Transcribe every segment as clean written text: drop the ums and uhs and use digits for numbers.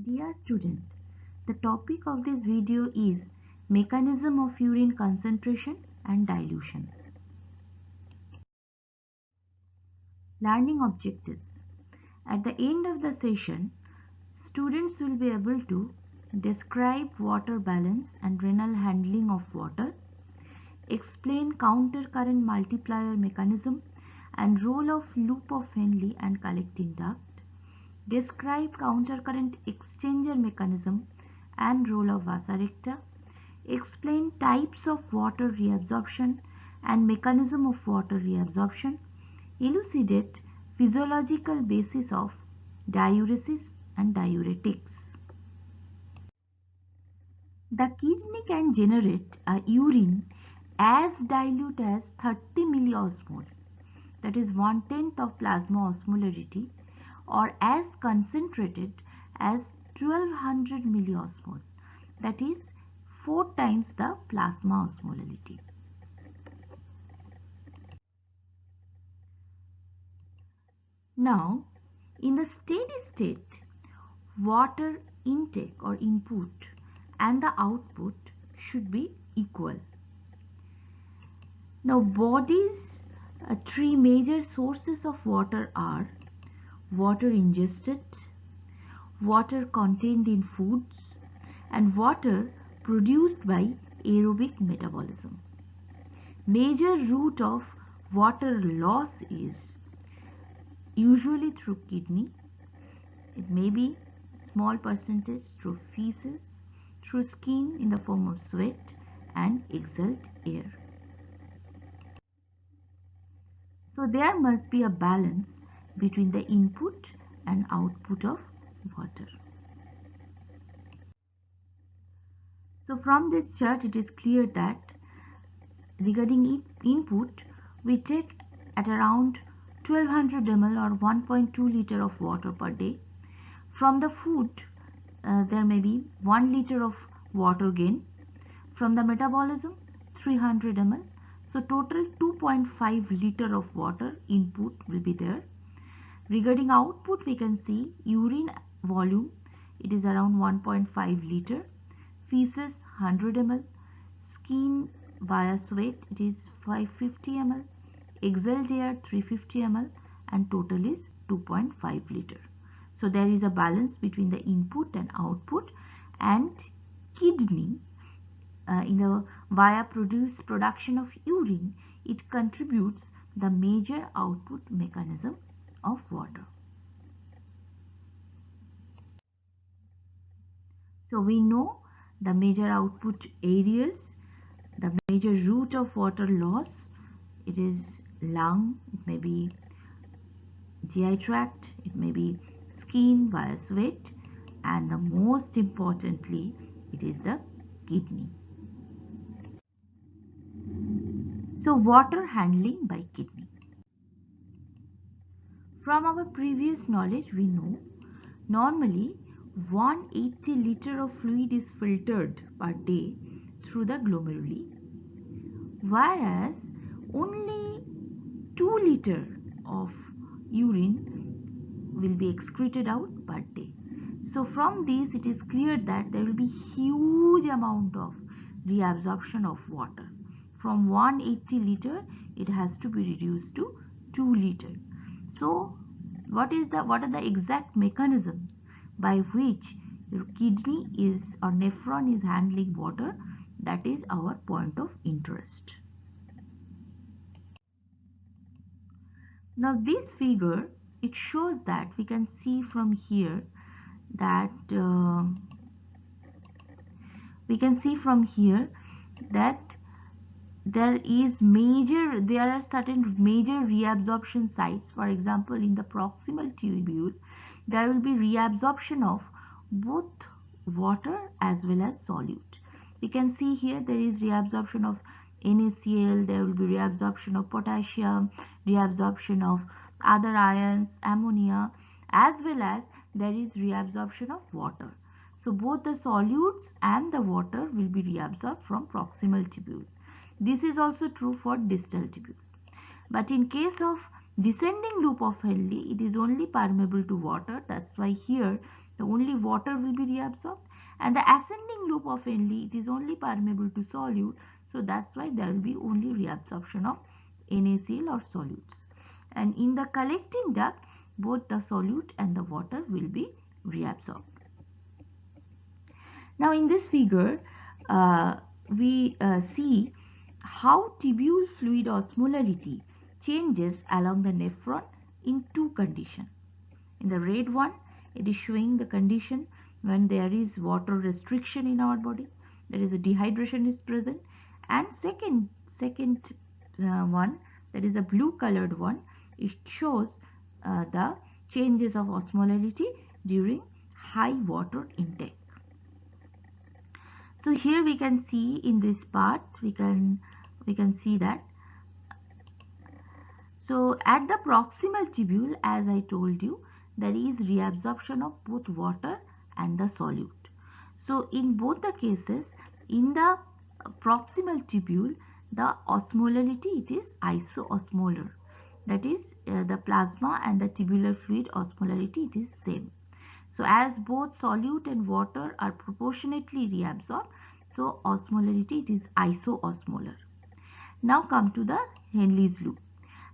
Dear student, the topic of this video is mechanism of urine concentration and dilution. Learning objectives. At the end of the session, students will be able to describe water balance and renal handling of water, explain counter current multiplier mechanism and role of loop of Henle and collecting duct, describe countercurrent exchanger mechanism and role of vasa recta, explain types of water reabsorption and mechanism of water reabsorption, elucidate physiological basis of diuresis and diuretics. The kidney can generate a urine as dilute as 30 milliosmol, that is 1/10 of plasma osmolarity, or as concentrated as 1200 milliosmol, that is 4 times the plasma osmolarity. Now, in the steady state, water intake or input and the output should be equal. Now, body's three major sources of water are water ingested, water contained in foods, and water produced by aerobic metabolism. Major route of water loss is usually through kidney. It may be small percentage through feces, through skin in the form of sweat, and exhaled air. So there must be a balance between the input and output of water. So from this chart it is clear that regarding input, we take at around 1200 ml or 1.2 liter of water per day. From the food, there may be 1 liter of water gain. From the metabolism, 300 ml. So total 2.5 liter of water input will be there. Regarding output, we can see urine volume, it is around 1.5 liter. Feces 100 ml. Skin via sweat, it is 550 ml. Exhaled air 350 ml, and total is 2.5 liter. So there is a balance between the input and output, and kidney in the via production of urine, it contributes the major output mechanism of water. So we know the major output areas, the major route of water loss, it is lung, it may be GI tract, it may be skin via sweat, and the most importantly, it is the kidney. So water handling by kidney. From our previous knowledge, we know normally 180 liter of fluid is filtered per day through the glomeruli, whereas only 2 liter of urine will be excreted out per day. So from this it is clear that there will be huge amount of reabsorption of water. From 180 liter it has to be reduced to 2 liter. So what are the exact mechanism by which your kidney is or nephron is handling water? That is our point of interest. Now this figure, it shows that we can see from here that there are certain major reabsorption sites. For example, in the proximal tubule, there will be reabsorption of both water as well as solute. We can see here there is reabsorption of NaCl, there will be reabsorption of potassium, reabsorption of other ions, ammonia, as well as there is reabsorption of water. So both the solutes and the water will be reabsorbed from proximal tubule. This is also true for distal tubule. But in case of descending loop of Henle, it is only permeable to water. That's why here the only water will be reabsorbed, and the ascending loop of Henle, it is only permeable to solute, so that's why there will be only reabsorption of NaCl or solutes. And in the collecting duct, both the solute and the water will be reabsorbed. Now in this figure, we see how tubule fluid osmolality changes along the nephron in two conditions. In the red one, it is showing the condition when there is water restriction in our body, that is, a dehydration is present, and second one, that is a blue colored one, it shows the changes of osmolality during high water intake. So here we can see in this part, we can see that. So at the proximal tubule, as I told you, there is reabsorption of both water and the solute. So in both the cases, in the proximal tubule, the osmolality, it is isoosmolar. That is, the plasma and the tubular fluid osmolality, it is same. So as both solute and water are proportionately reabsorbed, so osmolarity, it is isoosmolar. Now come to the Henle's loop.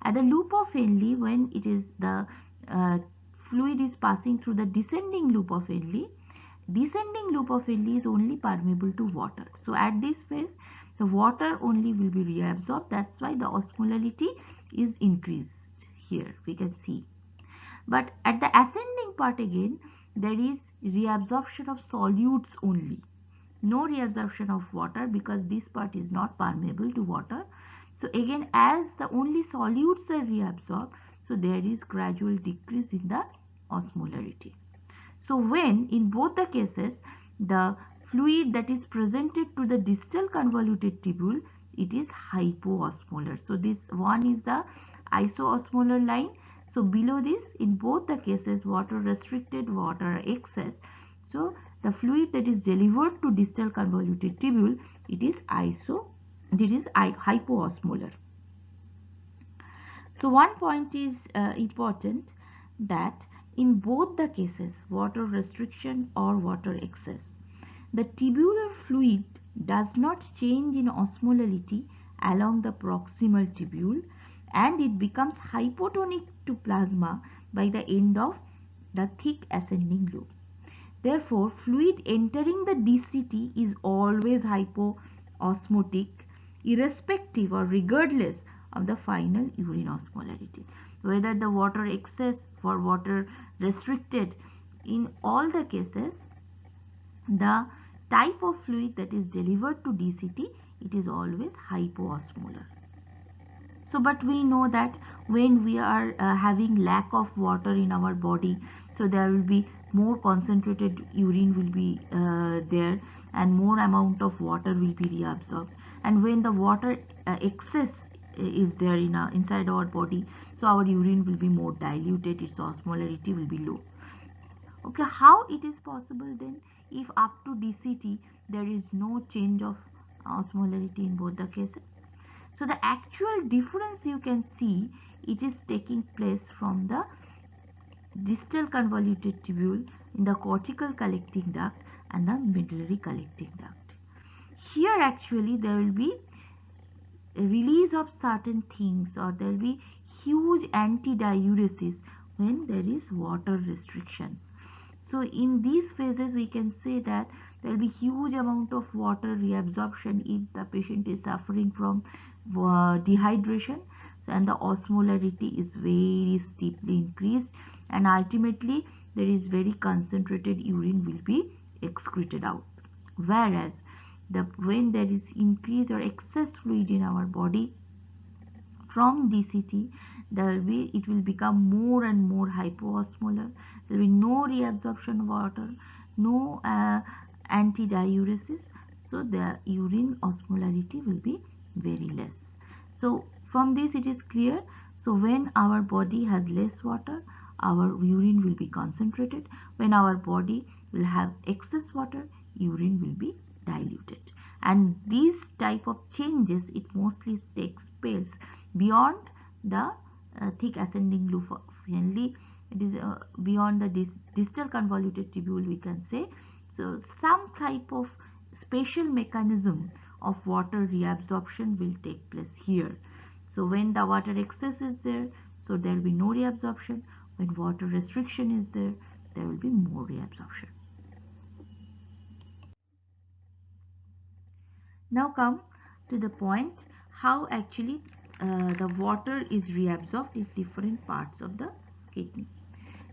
At the loop of Henle, when it is the fluid is passing through the descending loop of Henle, descending loop of Henle is only permeable to water. So at this phase, the water only will be reabsorbed. That's why the osmolality is increased. Here we can see. But at the ascending part again, there is reabsorption of solutes only. No reabsorption of water, because this part is not permeable to water. So again, as the only solutes are reabsorbed, so there is gradual decrease in the osmolarity. So when in both the cases, the fluid that is presented to the distal convoluted tubule, it is hypoosmolar. So this one is the isoosmolar line. So below this, in both the cases, water restricted, water excess. So the fluid that is delivered to distal convoluted tubule, it is hypoosmolar. So one point is important, that in both the cases, water restriction or water excess, the tubular fluid does not change in osmolality along the proximal tubule, and it becomes hypotonic to plasma by the end of the thick ascending loop. Therefore, fluid entering the DCT is always hypoosmotic, irrespective or regardless of the final urine osmolarity. Whether the water excess or water restricted, in all the cases, the type of fluid that is delivered to DCT, it is always hypoosmolar. So, but we know that when we are having lack of water in our body, so there will be more concentrated urine will be there, and more amount of water will be reabsorbed. And when the water excess is there inside our body, so our urine will be more diluted, its osmolarity will be low. Okay, how it is possible then, if up to DCT there is no change of osmolarity in both the cases? So the actual difference you can see, it is taking place from the distal convoluted tubule in the cortical collecting duct and the medullary collecting duct. Here actually there will be a release of certain things, or there will be huge antidiuresis when there is water restriction. So in these phases we can say that there will be huge amount of water reabsorption if the patient is suffering from dehydration, and the osmolarity is very steeply increased, and ultimately there is very concentrated urine will be excreted out. Whereas when there is increase or excess fluid in our body from DCT, it will become more and more hypoosmolar. There will be no reabsorption of water, no antidiuresis, so the urine osmolarity will be very less. So from this it is clear, so when our body has less water, our urine will be concentrated. When our body will have excess water, urine will be diluted. And these type of changes, it mostly takes place beyond the thick ascending loop of Henle, it is beyond the distal convoluted tubule, we can say. So some type of special mechanism of water reabsorption will take place here. So when the water excess is there, so there will be no reabsorption. When water restriction is there, there will be more reabsorption. Now come to the point how actually the water is reabsorbed in different parts of the kidney.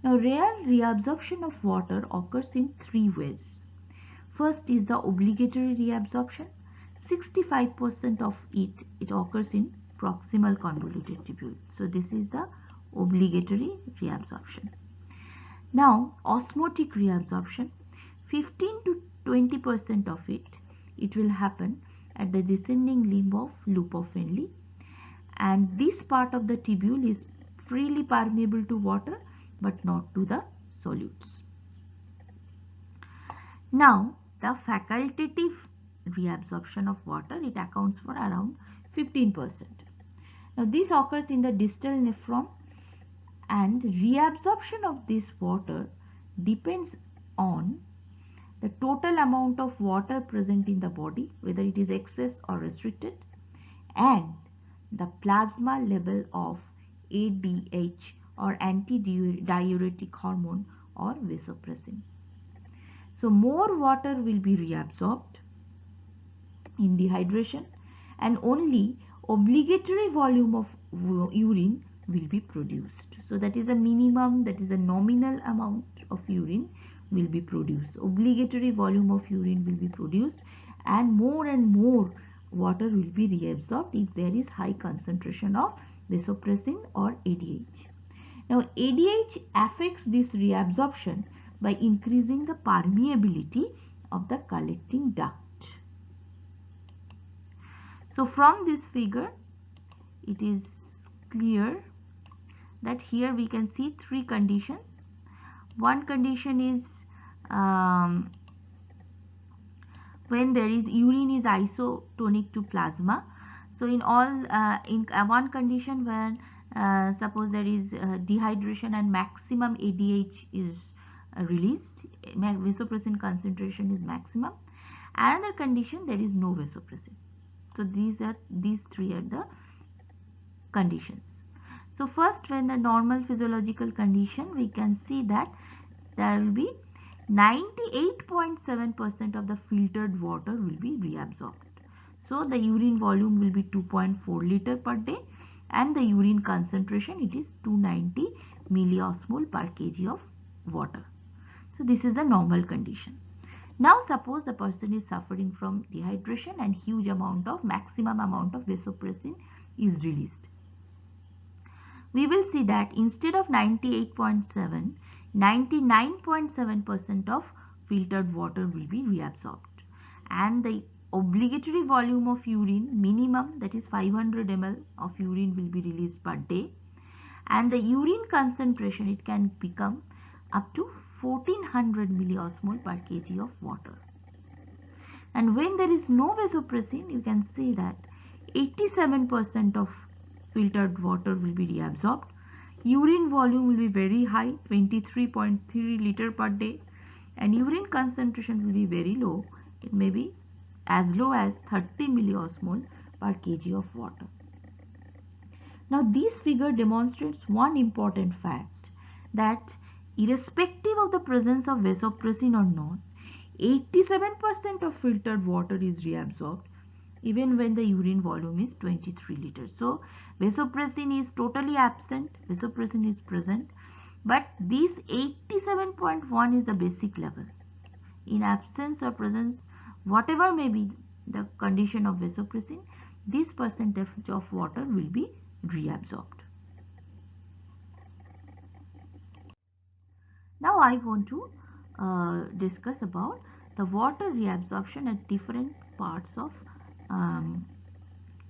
Now, real reabsorption of water occurs in three ways. First is the obligatory reabsorption. 65% of it occurs in proximal convoluted tubule. So this is the obligatory reabsorption. Now, osmotic reabsorption, 15 to 20% of it will happen at the descending limb of loop of Henle, and this part of the tubule is freely permeable to water but not to the solutes. Now, the facultative reabsorption of water, it accounts for around 15%. Now, this occurs in the distal nephron, and reabsorption of this water depends on the total amount of water present in the body, whether it is excess or restricted, and the plasma level of ADH or antidiuretic hormone or vasopressin. So more water will be reabsorbed in dehydration, and only obligatory volume of urine will be produced. So that is a minimum, that is a nominal amount of urine will be produced. Obligatory volume of urine will be produced, and more water will be reabsorbed if there is high concentration of vasopressin or ADH. Now, ADH affects this reabsorption by increasing the permeability of the collecting duct. So, from this figure, it is clear that here we can see three conditions. One condition is when there is urine is isotonic to plasma. So in one condition when suppose there is dehydration and maximum ADH is released, vasopressin concentration is maximum. Another condition, there is no vasopressin. So these three are the conditions. So first, when the normal physiological condition, we can see that there will be 98.7% of the filtered water will be reabsorbed. So the urine volume will be 2.4 liter per day, and the urine concentration, it is 290 milliosmol per kg of water. So this is a normal condition. Now suppose the person is suffering from dehydration and huge amount of maximum amount of vasopressin is released. We will see that instead of 98.7, 99.7% of filtered water will be reabsorbed, and the obligatory volume of urine minimum, that is 500 ml of urine will be released per day, and the urine concentration, it can become up to 1400 milliosmol per kg of water. And when there is no vasopressin, you can say that 87% of filtered water will be reabsorbed. Urine volume will be very high, 23.3 liter per day, and urine concentration will be very low. It may be as low as 30 milliosmol per kg of water. Now this figure demonstrates one important fact, that irrespective of the presence of vasopressin or not, 87% of filtered water is reabsorbed even when the urine volume is 23 liters. So vasopressin is totally absent, vasopressin is present, but this 87.1 is the basic level. In absence or presence, whatever may be the condition of vasopressin, this percentage of water will be reabsorbed. Now I want to discuss about the water reabsorption at different parts of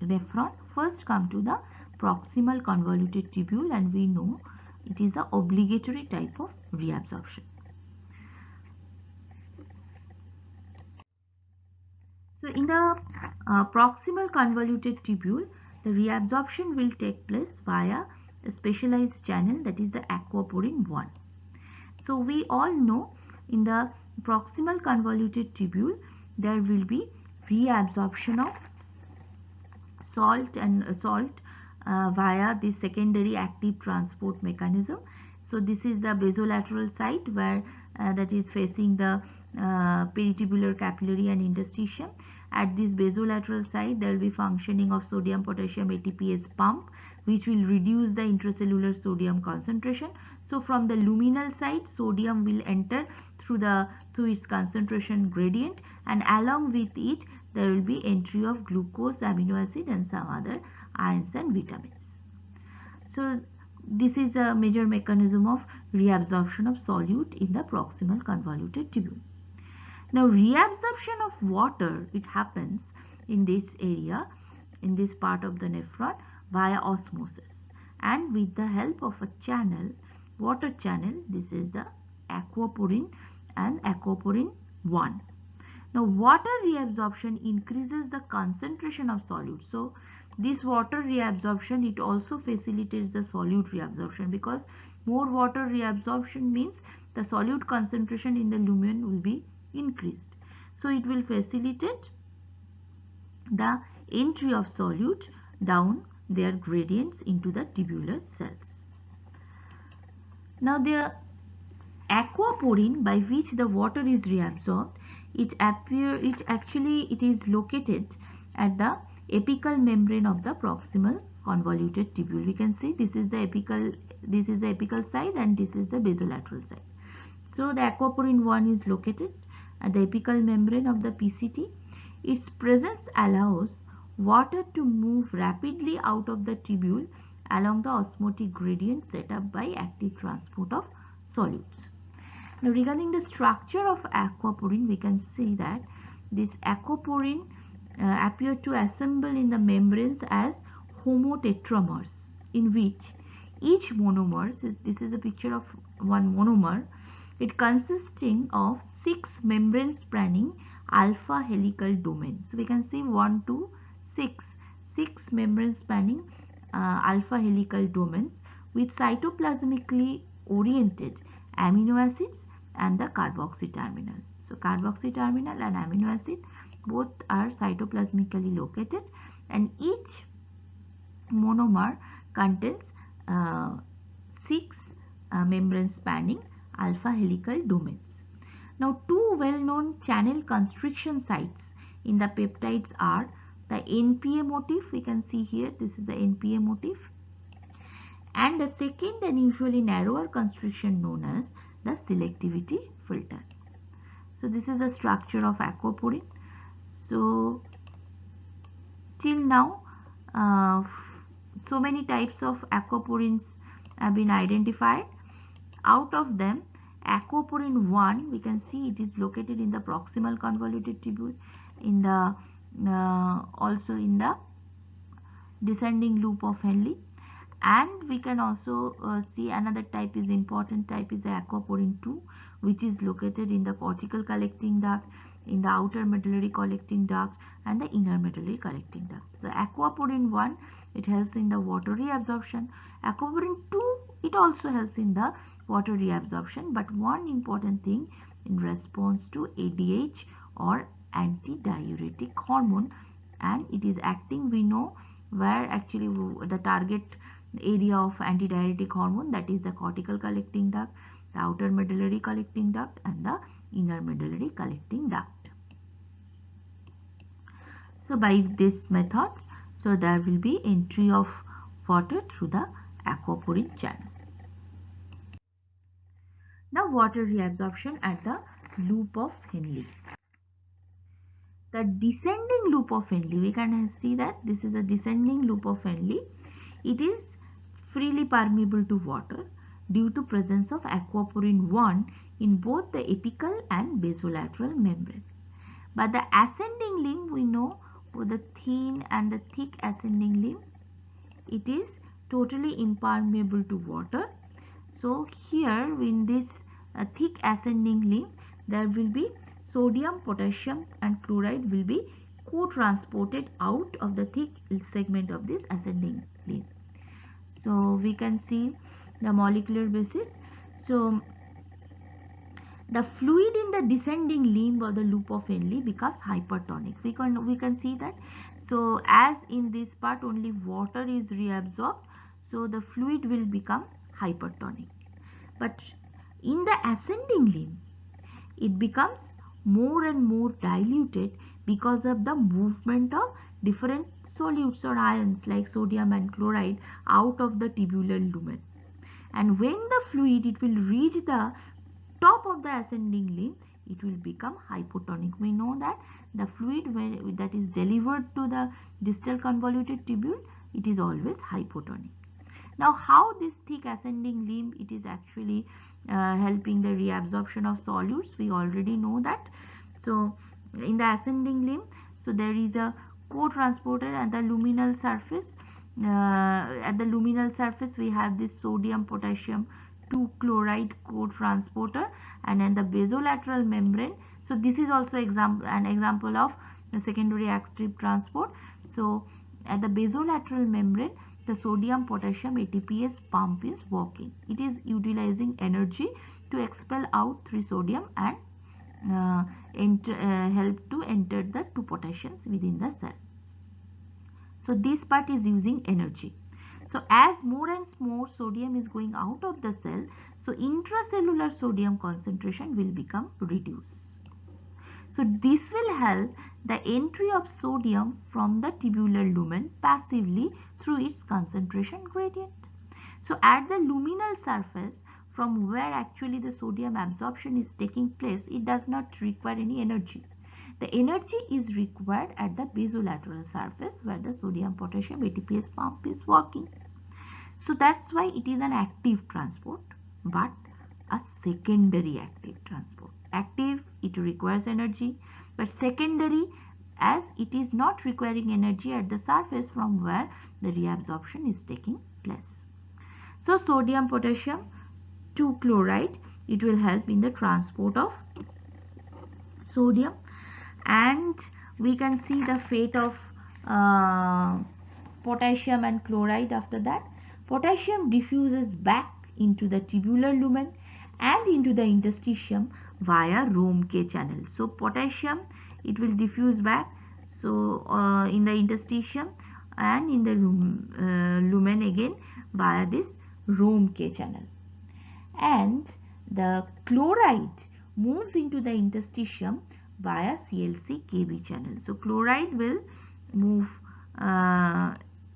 nephron. First come to the proximal convoluted tubule, and we know it is a obligatory type of reabsorption. So in the proximal convoluted tubule, the reabsorption will take place via a specialized channel, that is the aquaporin 1. So we all know in the proximal convoluted tubule there will be reabsorption of salt via the secondary active transport mechanism. So this is the basolateral site where that is facing the peritubular capillary and interstitium. At this basolateral site there will be functioning of sodium potassium ATPase pump, which will reduce the intracellular sodium concentration. So from the luminal site, sodium will enter through its concentration gradient, and along with it there will be entry of glucose, amino acid and some other ions and vitamins. So this is a major mechanism of reabsorption of solute in the proximal convoluted tubule. Now reabsorption of water, it happens in this area, in this part of the nephron, via osmosis and with the help of a channel, water channel. This is the aquaporin and aquaporin 1. Now water reabsorption increases the concentration of solute. So this water reabsorption, it also facilitates the solute reabsorption, because more water reabsorption means the solute concentration in the lumen will be increased. So it will facilitate the entry of solute down their gradients into the tubular cells. Now the aquaporin by which the water is reabsorbed, it is located at the apical membrane of the proximal convoluted tubule. We can see this is the apical side and this is the basolateral side. So the aquaporin 1 is located at the apical membrane of the PCT. Its presence allows water to move rapidly out of the tubule along the osmotic gradient set up by active transport of solutes. Now regarding the structure of aquaporin, we can see that this aquaporin appear to assemble in the membranes as homotetramers, in which each monomer, this is a picture of one monomer, it consisting of 6 membrane spanning alpha helical domain. So we can see 1, 2, 6 membrane spanning alpha helical domains with cytoplasmically oriented amino acids and the carboxy terminal. So carboxy terminal and amino acid both are cytoplasmically located, and each monomer contains 6 membrane spanning alpha helical domains. Now two well-known channel constriction sites in the peptides are the NPA motif, we can see here, this is the NPA motif, and the second and usually narrower constriction known as the selectivity filter. So this is the structure of aquaporin. So till now so many types of aquaporins have been identified. Out of them, aquaporin 1, we can see it is located in the proximal convoluted tubule, in the also in the descending loop of Henle. And we can also see another type is important type is the aquaporin 2, which is located in the cortical collecting duct, in the outer medullary collecting duct and the inner medullary collecting duct. So aquaporin 1, it helps in the water reabsorption. Aquaporin 2, it also helps in the water reabsorption, but one important thing, in response to ADH or antidiuretic hormone, and it is acting, we know where actually the target area of antidiuretic hormone, that is the cortical collecting duct, the outer medullary collecting duct and the inner medullary collecting duct. So by this methods, so there will be entry of water through the aquaporin channel. Now water reabsorption at the loop of Henle. The descending loop of Henle, we can see that this is a descending loop of Henle. It is freely permeable to water due to presence of aquaporin 1 in both the apical and basolateral membrane. But the ascending limb, we know, with the thin and the thick ascending limb, it is totally impermeable to water. So here in this thick ascending limb, there will be sodium, potassium and chloride will be co-transported out of the thick segment of this ascending limb. So we can see the molecular basis. So the fluid in the descending limb or the loop of Henle becomes hypertonic. We can see that. So as in this part only water is reabsorbed, so the fluid will become hypertonic. But in the ascending limb, it becomes more and more diluted because of the movement of different solutes or ions like sodium and chloride out of the tubular lumen. And when the fluid it will reach the top of the ascending limb, it will become hypotonic. We know that the fluid that is delivered to the distal convoluted tubule, it is always hypotonic. Now how this thick ascending limb it is actually helping the reabsorption of solutes, we already know that. So in the ascending limb, so there is a co-transporter at the luminal surface. At the luminal surface we have this sodium potassium 2 chloride co-transporter, and in the basolateral membrane, so this is also an example of the secondary active transport. So at the basolateral membrane, the sodium potassium ATPase pump is working. It is utilizing energy to expel out 3 sodium and help to enter the 2 potassiums within the cell. So this part is using energy. So as more and more sodium is going out of the cell, so intracellular sodium concentration will become reduced. So this will help the entry of sodium from the tubular lumen passively through its concentration gradient. So at the luminal surface, from where actually the sodium absorption is taking place, it does not require any energy. The energy is required at the basolateral surface where the sodium potassium ATPase pump is working. So that's why it is an active transport, but a secondary active transport. Active, it requires energy, but secondary, as it is not requiring energy at the surface from where the reabsorption is taking place. So sodium potassium 2 chloride, it will help in the transport of sodium, and we can see the fate of potassium and chloride after that. Potassium diffuses back into the tubular lumen and into the interstitium via Romke channel. So potassium it will diffuse back, so in the interstitium and in the lumen again via this Romke channel. And the chloride moves into the interstitium via CLC-KB channel. So chloride will move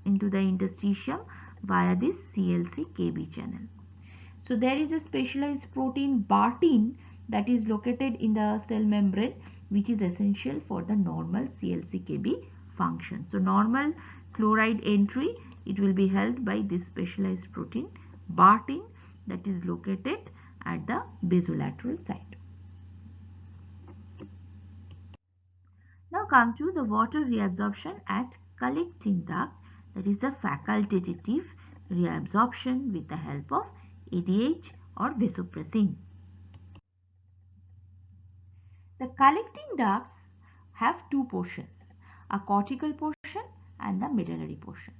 into the interstitium via this CLC-KB channel. So there is a specialized protein Bartin that is located in the cell membrane, which is essential for the normal CLC-KB function. So normal chloride entry, it will be helped by this specialized protein Bartin that is located at the basolateral site. Now come to the water reabsorption at collecting duct, that is the facultative reabsorption with the help of ADH or vasopressin. The collecting ducts have two portions, a cortical portion and the medullary portion.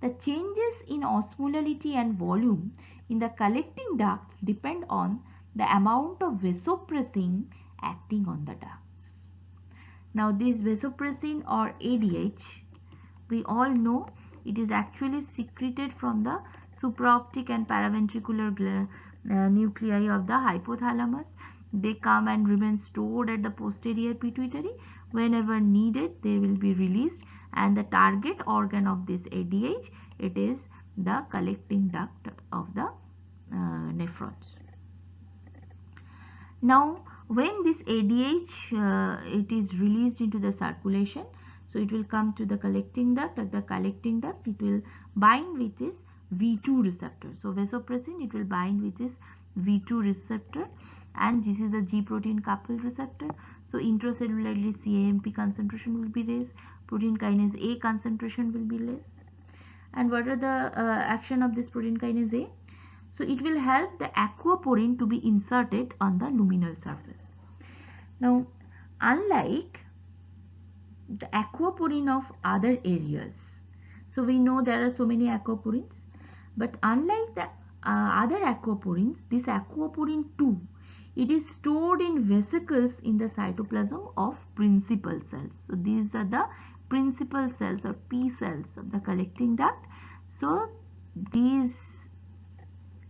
The changes in osmolality and volume in the collecting ducts depend on the amount of vasopressin acting on the ducts. Now this vasopressin or ADH, we all know it is actually secreted from the supraoptic and paraventricular nuclei of the hypothalamus. They come and remain stored at the posterior pituitary. Whenever needed, they will be released, and the target organ of this ADH, it is the collecting duct of the nephrons. Now when this ADH it is released into the circulation, so it will come to the collecting duct. At the collecting duct, it will bind with this V2 receptor. So vasopressin, it will bind with this V2 receptor, and this is a G protein coupled receptor. So intracellularly CAMP concentration will be raised, protein kinase A concentration will be less. And what are the action of this protein kinase A? So it will help the aquaporin to be inserted on the luminal surface. Now, unlike the aquaporin of other areas, so we know there are so many aquaporins. But unlike the other aquaporins, this aquaporin 2, it is stored in vesicles in the cytoplasm of principal cells. So these are the principal cells or P cells of the collecting duct. So these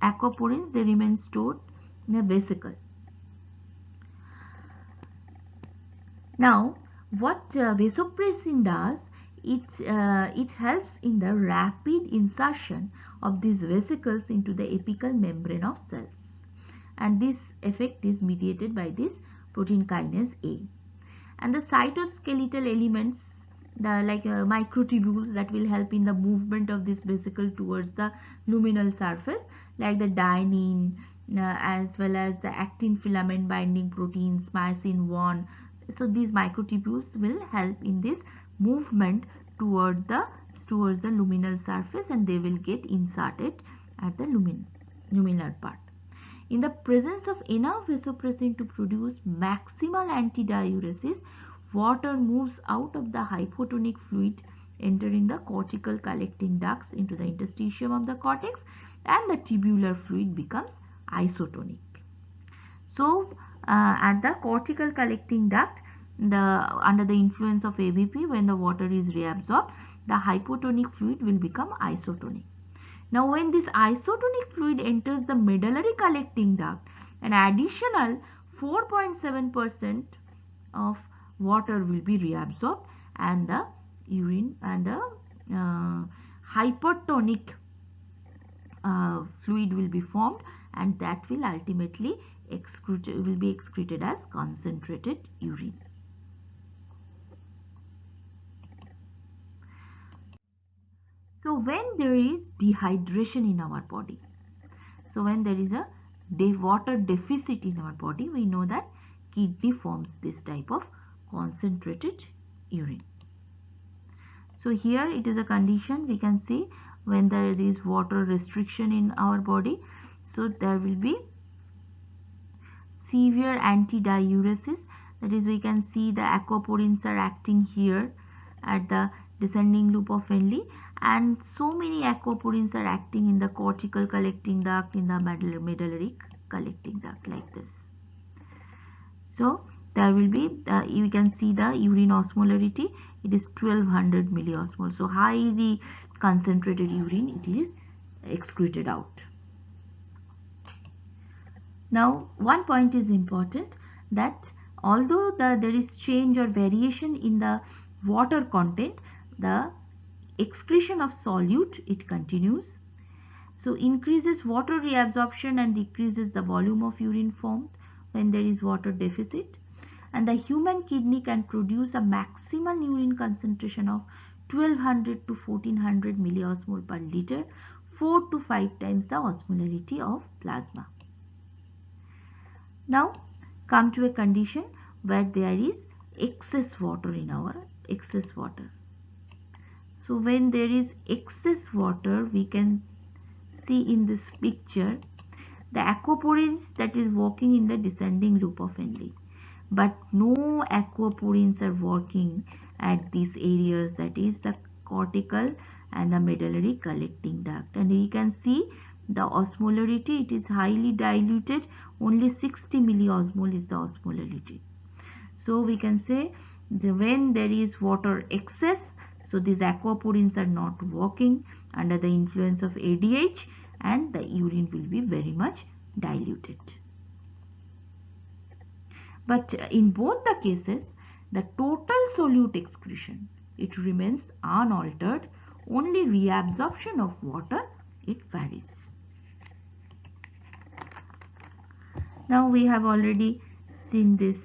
aquaporins, they remain stored in a vesicle. Now what vasopressin does, it helps in the rapid insertion of these vesicles into the apical membrane of cells, and this effect is mediated by this protein kinase A. And the cytoskeletal elements, the microtubules that will help in the movement of this vesicle towards the luminal surface, like the dynein as well as the actin filament binding proteins, myosin 1. So these microtubules will help in this movement towards the luminal surface, and they will get inserted at the luminar part. In the presence of enough vasopressin to produce maximal antidiuresis, water moves out of the hypotonic fluid, entering the cortical collecting ducts into the interstitium of the cortex, and the tubular fluid becomes isotonic. So at the cortical collecting duct, under the influence of AVP, when the water is reabsorbed, the hypotonic fluid will become isotonic. Now when this isotonic fluid enters the medullary collecting duct, an additional 4.7% of water will be reabsorbed, and the urine and the hypertonic fluid will be formed, and that will ultimately be excreted as concentrated urine. So when there is dehydration in our body, so when there is a water deficit in our body, we know that kidney forms this type of concentrated urine. So here it is a condition we can see when there is water restriction in our body. So there will be severe antidiuresis, that is, we can see the aquaporins are acting here at the descending loop of Henle, and so many aquaporins are acting in the cortical collecting duct, in the medullary collecting duct, like this. So there will be, you can see the urine osmolarity, it is 1200 milliosmol. So highly concentrated urine, it is excreted out. Now one point is important, that although there is change or variation in the water content, the excretion of solute, it continues. So increases water reabsorption and decreases the volume of urine formed when there is water deficit. And the human kidney can produce a maximal urine concentration of 1200 to 1400 milliosmol per liter, 4 to 5 times the osmolarity of plasma. Now come to a condition where there is excess water in our water. So when there is excess water, we can see in this picture the aquaporins that is working in the descending loop of Henle, but no aquaporins are working at these areas, that is the cortical and the medullary collecting duct. And you can see the osmolarity, it is highly diluted, only 60 milliosmol is the osmolarity. So we can say when there is water excess, so these aquaporins are not working under the influence of ADH, and the urine will be very much diluted. But in both the cases, the total solute excretion, it remains unaltered, only reabsorption of water, it varies. Now we have already seen this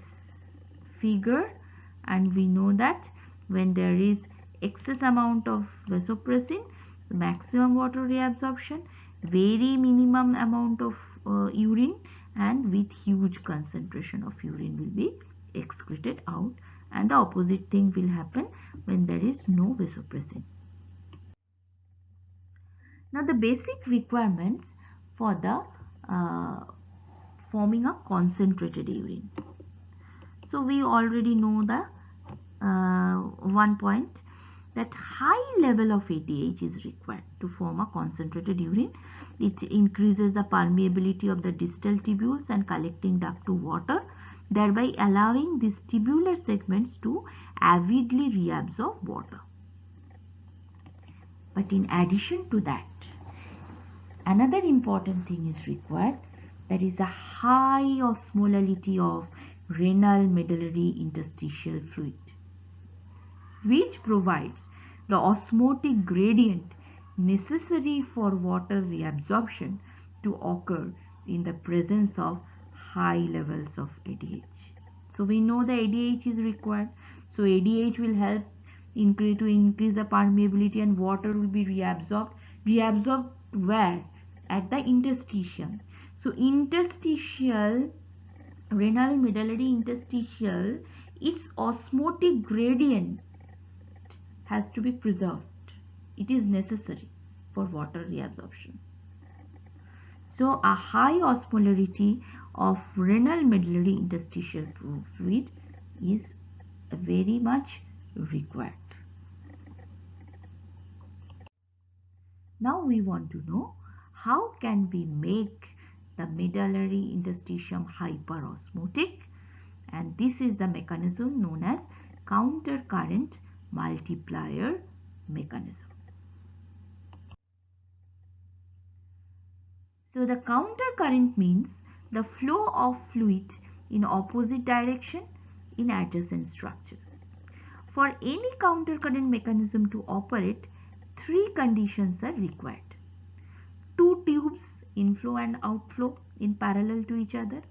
figure, and we know that when there is excess amount of vasopressin, maximum water reabsorption, very minimum amount of urine, and with huge concentration of urine will be excreted out, and the opposite thing will happen when there is no vasopressin. Now the basic requirements for the forming a concentrated urine. So we already know the one point, that high level of ADH is required to form a concentrated urine. It increases the permeability of the distal tubules and collecting duct to water, thereby allowing these tubular segments to avidly reabsorb water. But in addition to that, another important thing is required, that is a high osmolality of renal medullary interstitial fluid, which provides the osmotic gradient necessary for water reabsorption to occur in the presence of high levels of ADH. So we know the ADH is required. So ADH will help to increase the permeability and water will be reabsorbed. Reabsorbed where? At the interstitium. So interstitial, renal medullary interstitial, its osmotic gradient has to be preserved. It is necessary for water reabsorption. So a high osmolarity of renal medullary interstitial fluid is very much required. Now we want to know how can we make the medullary interstitium hyperosmotic, and this is the mechanism known as counter current multiplier mechanism. So the counter current means the flow of fluid in opposite direction in adjacent structure. For any counter current mechanism to operate, three conditions are required. Two tubes, inflow and outflow, in parallel to each other.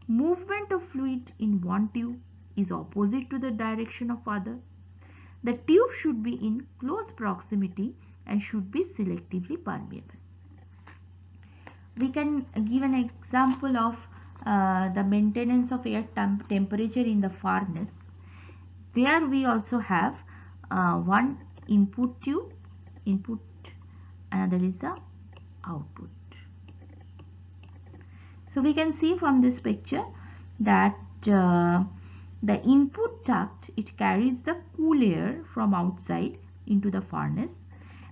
Movement of fluid in one tube is opposite to the direction of other. The tube should be in close proximity and should be selectively permeable. We can give an example of the maintenance of air temperature in the furnace. There we also have one input tube, another is the output. So we can see from this picture that the input duct, it carries the cool air from outside into the furnace,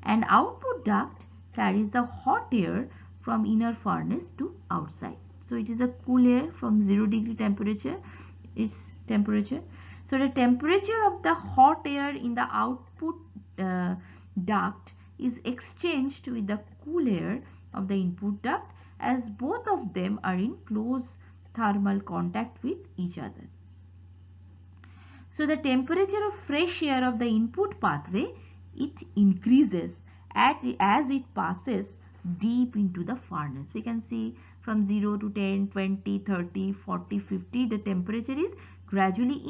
and output duct carries the hot air from inner furnace to outside. So it is a cool air from 0 degree temperature is temperature. So the temperature of the hot air in the output duct is exchanged with the cool air of the input duct, as both of them are in close thermal contact with each other. So the temperature of fresh air of the input pathway, it increases as it passes deep into the furnace. We can see from 0 to 10, 20, 30, 40, 50, the temperature is gradually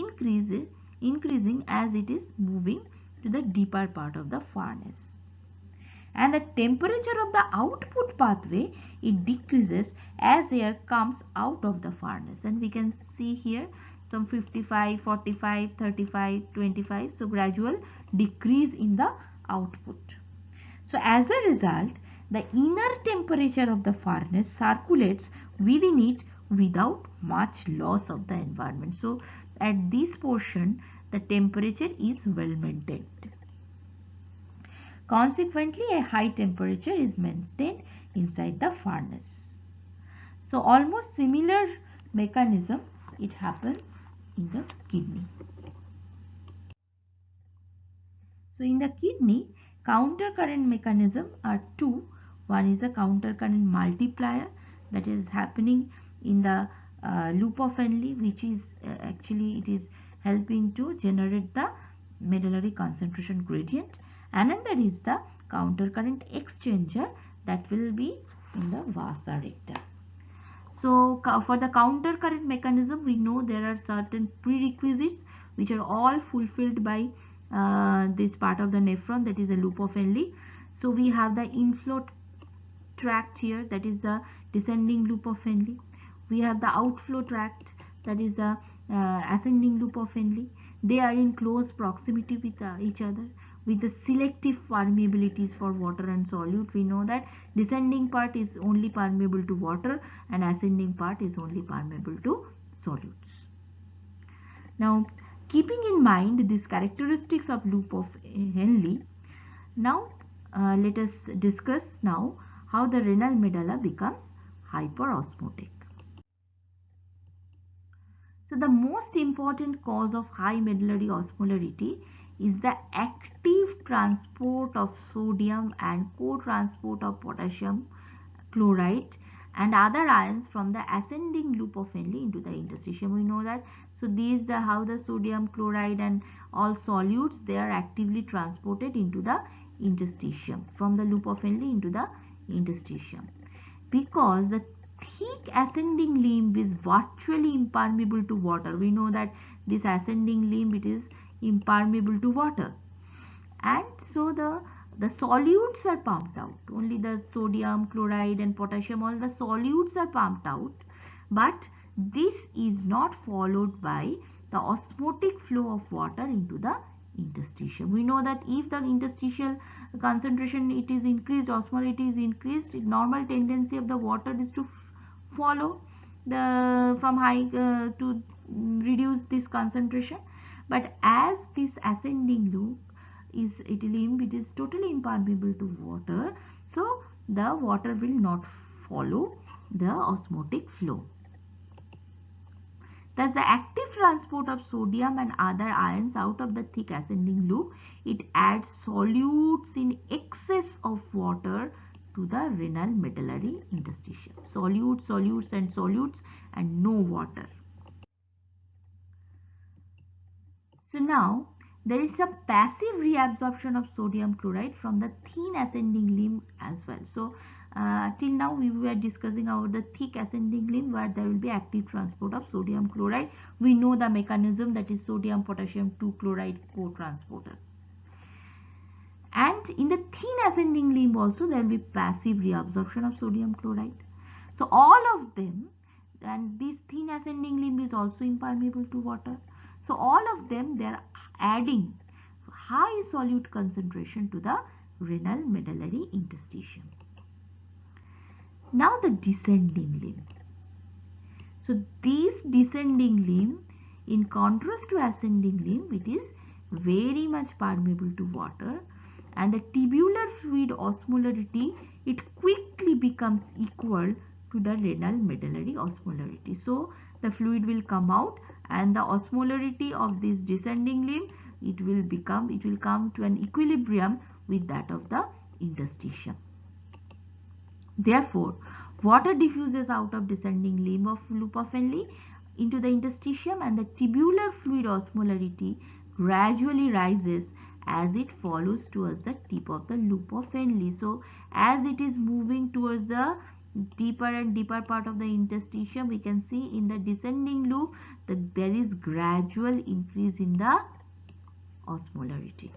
increasing as it is moving to the deeper part of the furnace. And the temperature of the output pathway, it decreases as air comes out of the furnace, and we can see here some 55, 45, 35, 25, so gradual decrease in the output. So as a result, the inner temperature of the furnace circulates within it without much loss of the environment. So at this portion, the temperature is well maintained. Consequently, a high temperature is maintained inside the furnace. So almost similar mechanism, it happens in the kidney. So in the kidney, counter current mechanism are two. One is a counter current multiplier, that is happening in the loop of Henle, which is actually it is helping to generate the medullary concentration gradient. Another is the counter current exchanger, that will be in the vasa recta. So for the counter current mechanism, we know there are certain prerequisites which are all fulfilled by this part of the nephron, that is a loop of Henle. So we have the inflow tract here, that is the descending loop of Henle. We have the outflow tract, that is the ascending loop of Henle. They are in close proximity with each other with the selective permeabilities for water and solute. We know that descending part is only permeable to water and ascending part is only permeable to solutes. Now Keeping in mind these characteristics of loop of Henle, now let us discuss now how the renal medulla becomes hyperosmotic. So the most important cause of high medullary osmolarity is the active transport of sodium and co-transport of potassium chloride and other ions from the ascending loop of Henle into the interstitium. We know that. So these are how the sodium chloride and all solutes, they are actively transported into the interstitium, from the loop of Henle into the interstitium, because the thick ascending limb is virtually impermeable to water. We know that this ascending limb, it is impermeable to water, and so the solutes are pumped out. Only the sodium chloride and potassium, all the solutes are pumped out, but this is not followed by the osmotic flow of water into the interstitium. We know that if the interstitial concentration it is increased, osmolarity is increased, normal tendency of the water is to follow the from high to reduce this concentration. But as this ascending loop is it is totally impermeable to water, so the water will not follow the osmotic flow. Thus, the active transport of sodium and other ions out of the thick ascending loop, it adds solutes in excess of water to the renal medullary interstitium. Solutes, solutes and solutes, and no water. So now there is a passive reabsorption of sodium chloride from the thin ascending limb as well. So till now we were discussing about the thick ascending limb where there will be active transport of sodium chloride. We know the mechanism, that is sodium potassium 2 chloride co-transporter. And in the thin ascending limb also there will be passive reabsorption of sodium chloride. So all of them, and this thin ascending limb is also impermeable to water. So all of them, they are adding high solute concentration to the renal medullary interstitium. Now the descending limb. So this descending limb, in contrast to ascending limb, it is very much permeable to water, and the tubular fluid osmolarity, it quickly becomes equal to the renal medullary osmolarity. So the fluid will come out, and the osmolarity of this descending limb, it will come to an equilibrium with that of the interstitium. Therefore, water diffuses out of descending limb of loop of Henle into the interstitium, and the tubular fluid osmolarity gradually rises as it follows towards the tip of the loop of Henle. So as it is moving towards the deeper and deeper part of the interstitium, we can see in the descending loop that there is gradual increase in the osmolarity.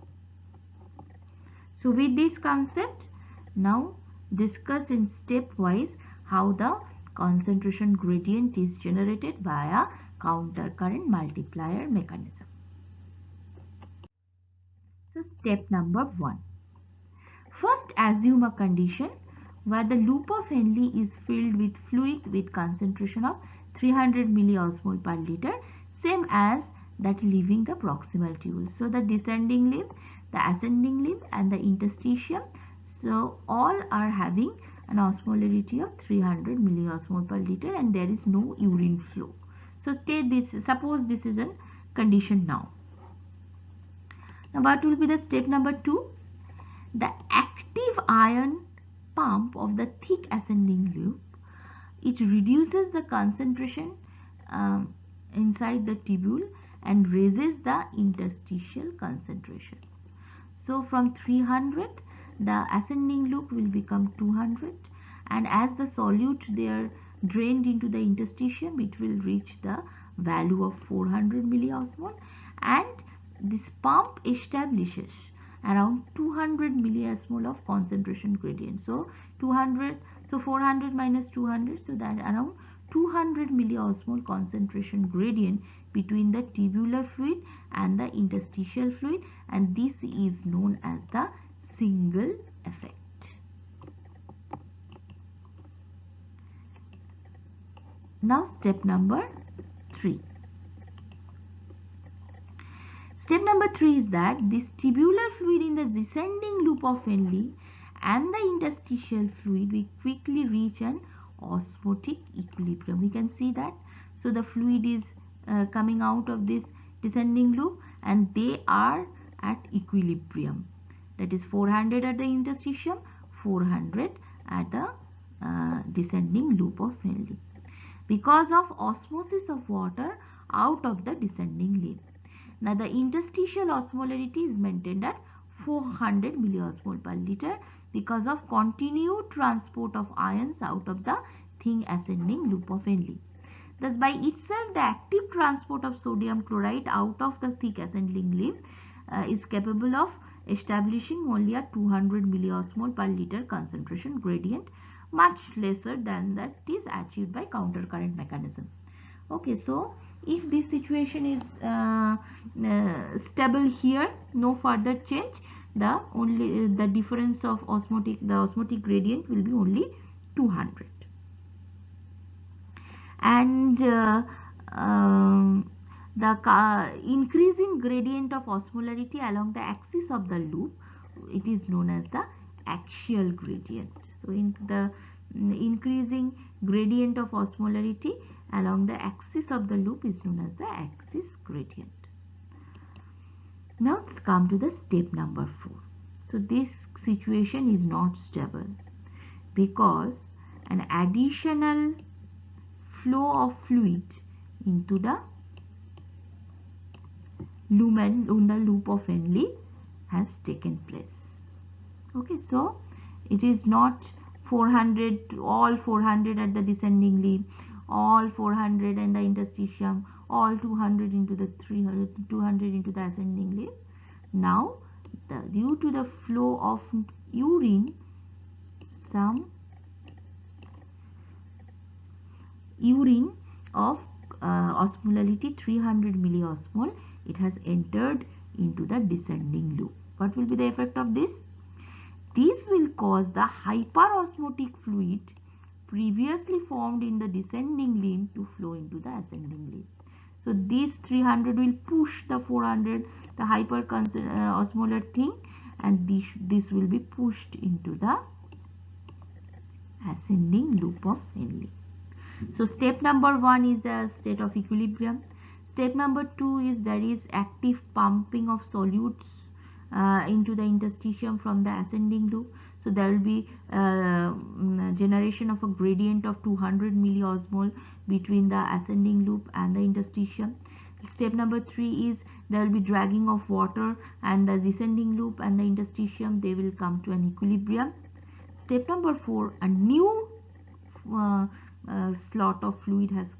So with this concept, now discuss in stepwise how the concentration gradient is generated via counter current multiplier mechanism. So step number 1. First, assume a condition where the loop of Henle is filled with fluid with concentration of 300 milliosmol per liter, same as that leaving the proximal tubule. So the descending limb, the ascending limb and the interstitium, so all are having an osmolarity of 300 milliosmol per liter, and there is no urine flow. So take this, suppose this is a condition now. Now what will be the step number 2? The active ion pump of the thick ascending loop, it reduces the concentration inside the tubule and raises the interstitial concentration. So from 300, the ascending loop will become 200, and as the solute they are drained into the interstitium, it will reach the value of 400 milliosmol, and this pump establishes around 200 milliosmol of concentration gradient. So 400 minus 200, so that around 200 milliosmol concentration gradient between the tubular fluid and the interstitial fluid, and this is known as the single effect. Now step number 3. Step number 3 is that this tubular fluid in the descending loop of Henle and the interstitial fluid will quickly reach an osmotic equilibrium. We can see that. So the fluid is coming out of this descending loop and they are at equilibrium. That is 400 at the interstitium, 400 at the descending loop of Henle, because of osmosis of water out of the descending loop. Now the interstitial osmolarity is maintained at 400 milliosmol per liter because of continued transport of ions out of the thin ascending loop of Henle. Thus by itself the active transport of sodium chloride out of the thick ascending loop is capable of establishing only a 200 milliosmol per liter concentration gradient, much lesser than that is achieved by counter current mechanism. Okay, so if this situation is stable here, no further change, the difference of the osmotic gradient will be only 200. And the increasing gradient of osmolarity along the axis of the loop, it is known as the axial gradient. So in the increasing gradient of osmolarity along the axis of the loop is known as the axis gradient. Now let's come to the step number 4. So this situation is not stable because an additional flow of fluid into the lumen in the loop of Henle has taken place. Okay, so it is not 400, all 400 at the descending loop, all 400 in the interstitium, all 200 into the 200 into the ascending loop. Now, due to the flow of urine, some urine of osmolarity 300 milliosmol, it has entered into the descending loop. What will be the effect of this? This will cause the hyperosmotic fluid previously formed in the descending limb to flow into the ascending limb. So this 300 will push the 400, the hyperosmolar thing, and this will be pushed into the ascending loop of Henle. So step number 1 is a state of equilibrium. Step number 2 is there is active pumping of solutes into the interstitium from the ascending loop. So there will be generation of a gradient of 200 milliosmol between the ascending loop and the interstitium. Step number 3 is there will be dragging of water, and the descending loop and the interstitium, they will come to an equilibrium. Step number 4, a new slot of fluid has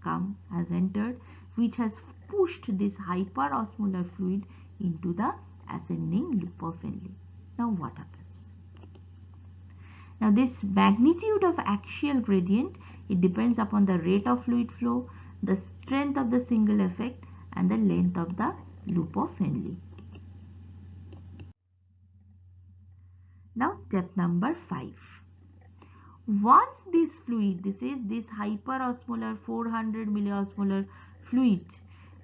entered, which has pushed this hyperosmolar fluid into the ascending loop of Henle. Now what happens? Now this magnitude of axial gradient, it depends upon the rate of fluid flow, the strength of the single effect, and the length of the loop of Henle. Now step number 5. Once this fluid, this hyperosmolar 400 milliosmolar fluid,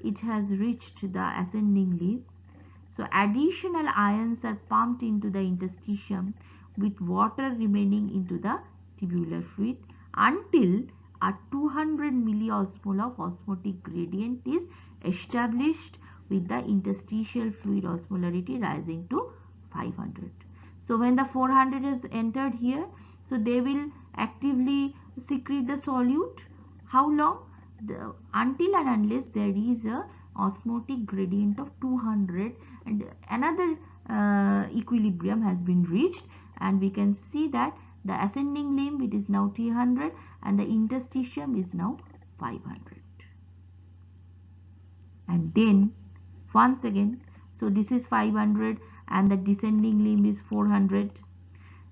it has reached the ascending loop. So additional ions are pumped into the interstitium with water remaining into the tubular fluid until a 200 milliosmol of osmotic gradient is established with the interstitial fluid osmolarity rising to 500. So when the 400 is entered here, so they will actively secrete the solute. How long? Until and unless there is a osmotic gradient of 200 and another equilibrium has been reached, and we can see that the ascending limb, it is now 300 and the interstitium is now 500. And then once again, so this is 500 and the descending limb is 400.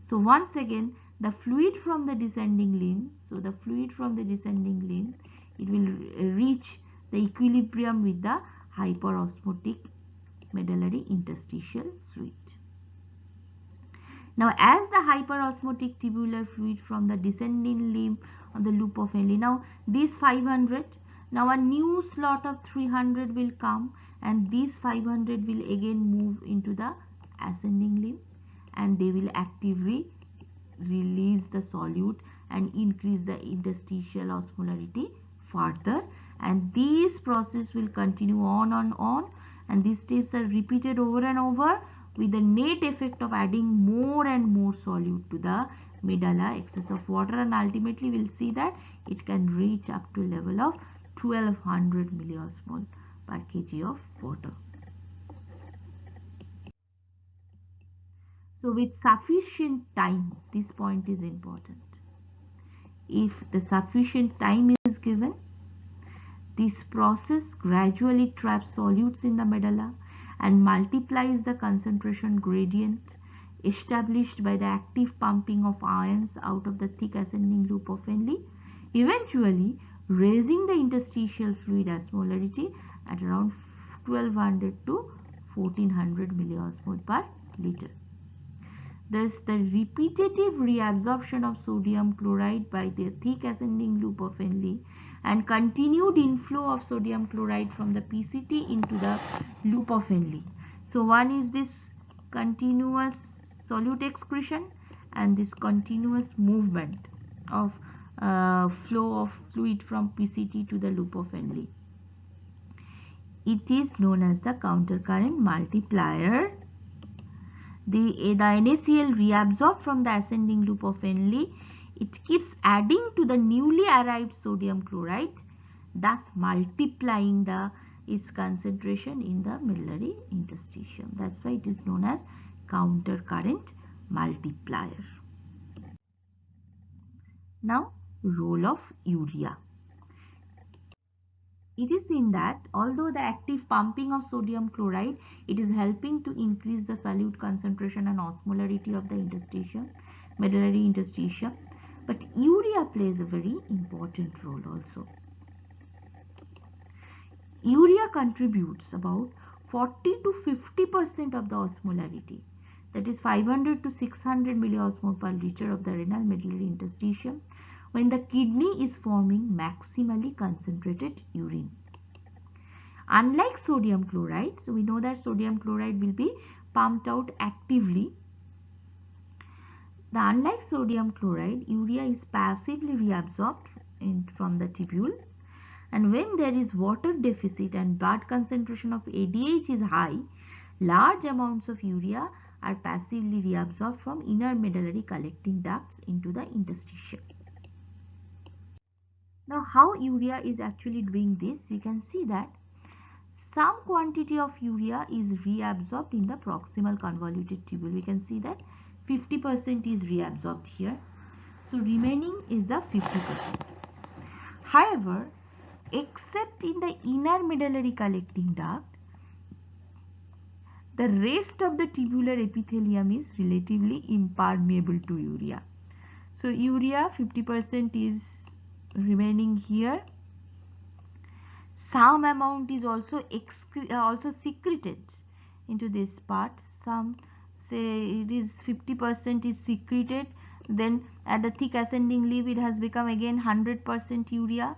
So once again, the fluid from the descending limb, so the fluid from the descending limb, it will reach the equilibrium with the hyperosmotic medullary interstitial fluid. Now as the hyperosmotic tubular fluid from the descending limb on the loop of Henle, now this 500, now a new slot of 300 will come, and these 500 will again move into the ascending limb, and they will actively release the solute and increase the interstitial osmolarity further, and this process will continue on and on, and these steps are repeated over and over with the net effect of adding more and more solute to the medulla, excess of water, and ultimately we'll see that it can reach up to level of 1200 milliosmol per kg of water. So with sufficient time, this point is important. If the sufficient time is given, this process gradually traps solutes in the medulla and multiplies the concentration gradient established by the active pumping of ions out of the thick ascending loop of Henle, eventually raising the interstitial fluid osmolarity at around 1200 to 1400 milliosmol per liter. Thus, the repetitive reabsorption of sodium chloride by the thick ascending loop of Henle and continued inflow of sodium chloride from the PCT into the loop of Henle. So, one is this continuous solute excretion and this continuous movement of flow of fluid from PCT to the loop of Henle. It is known as the countercurrent multiplier. The NaCl reabsorbed from the ascending loop of Henle, it keeps adding to the newly arrived sodium chloride, thus multiplying its concentration in the medullary interstitium. That's why it is known as countercurrent multiplier. Now, role of urea. It is seen that although the active pumping of sodium chloride, it is helping to increase the solute concentration and osmolarity of the interstitium, medullary interstitium, but urea plays a very important role also. Urea contributes about 40 to 50% of the osmolarity, that is 500 to 600 milliosmol per liter of the renal medullary interstitium, when the kidney is forming maximally concentrated urine. Unlike sodium chloride, so we know that sodium chloride will be pumped out actively. Unlike sodium chloride, urea is passively reabsorbed from the tubule, and when there is water deficit and blood concentration of ADH is high, large amounts of urea are passively reabsorbed from inner medullary collecting ducts into the interstitium. Now, how urea is actually doing this? We can see that some quantity of urea is reabsorbed in the proximal convoluted tubule. We can see that 50% is reabsorbed here. So, remaining is the 50%. However, except in the inner medullary collecting duct, the rest of the tubular epithelium is relatively impermeable to urea. So, urea 50% is remaining here. Some amount is also secreted into this part. Some say it is 50% is secreted, then at the thick ascending leaf it has become again 100% urea.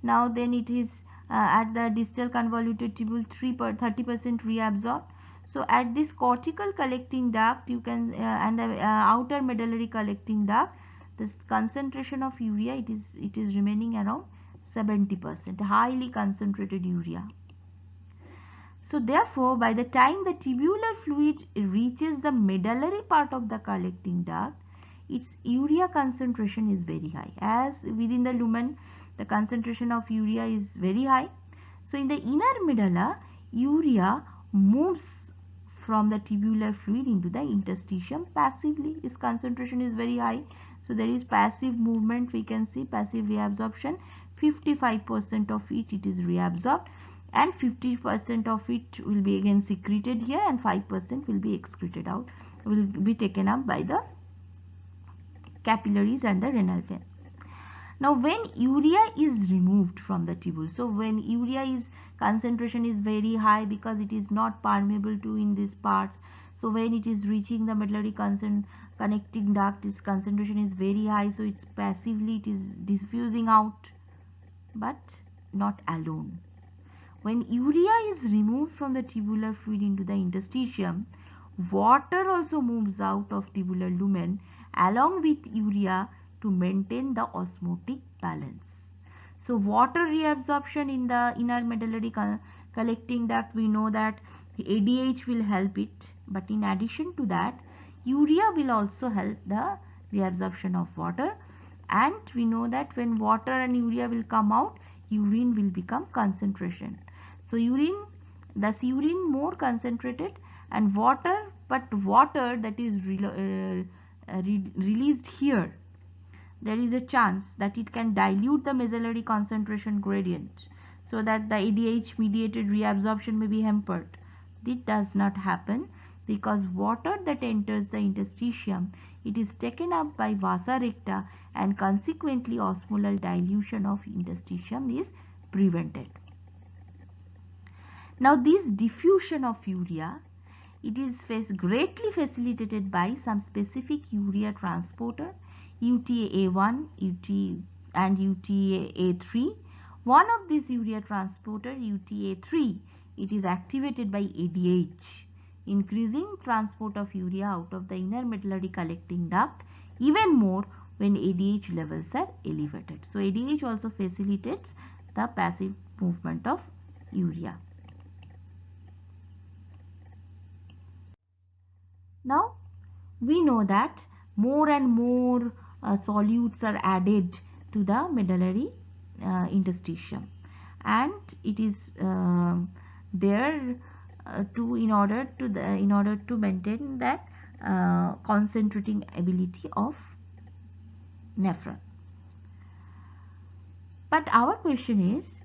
Now then it is at the distal convoluted tubule 30% reabsorbed. So at this cortical collecting duct you can and the outer medullary collecting duct, this concentration of urea it is remaining around 70%, highly concentrated urea. So therefore, by the time the tubular fluid reaches the medullary part of the collecting duct, its urea concentration is very high. As within the lumen, the concentration of urea is very high. So in the inner medulla, urea moves from the tubular fluid into the interstitium passively. Its concentration is very high. So there is passive movement, we can see passive reabsorption. 55% of it is reabsorbed and 50% of it will be again secreted here and 5% will be excreted out, will be taken up by the capillaries and the renal vein. Now when urea is removed from the tubule, so when urea is concentration is very high because it is not permeable to in these parts, so when it is reaching the medullary connecting duct, its concentration is very high, so it's passively it is diffusing out, but not alone. When urea is removed from the tubular fluid into the interstitium, water also moves out of tubular lumen along with urea to maintain the osmotic balance. So water reabsorption in the inner medullary collecting duct, we know that ADH will help it, but in addition to that, urea will also help the reabsorption of water, and we know that when water and urea will come out, urine will become concentration. So thus urine more concentrated, and water, but water that is released here, there is a chance that it can dilute the medullary concentration gradient, so that the ADH mediated reabsorption may be hampered. This does not happen because water that enters the interstitium, it is taken up by vasa recta, and consequently osmolar dilution of interstitium is prevented. Now this diffusion of urea, it is greatly facilitated by some specific urea transporter, UTAA1 and UTAA3. One of these urea transporter, UTAA3, it is activated by ADH, increasing transport of urea out of the inner medullary collecting duct even more when ADH levels are elevated. So ADH also facilitates the passive movement of urea. Now we know that more and more solutes are added to the medullary interstitium, and it is there in order to maintain that concentrating ability of nephron. But our question is,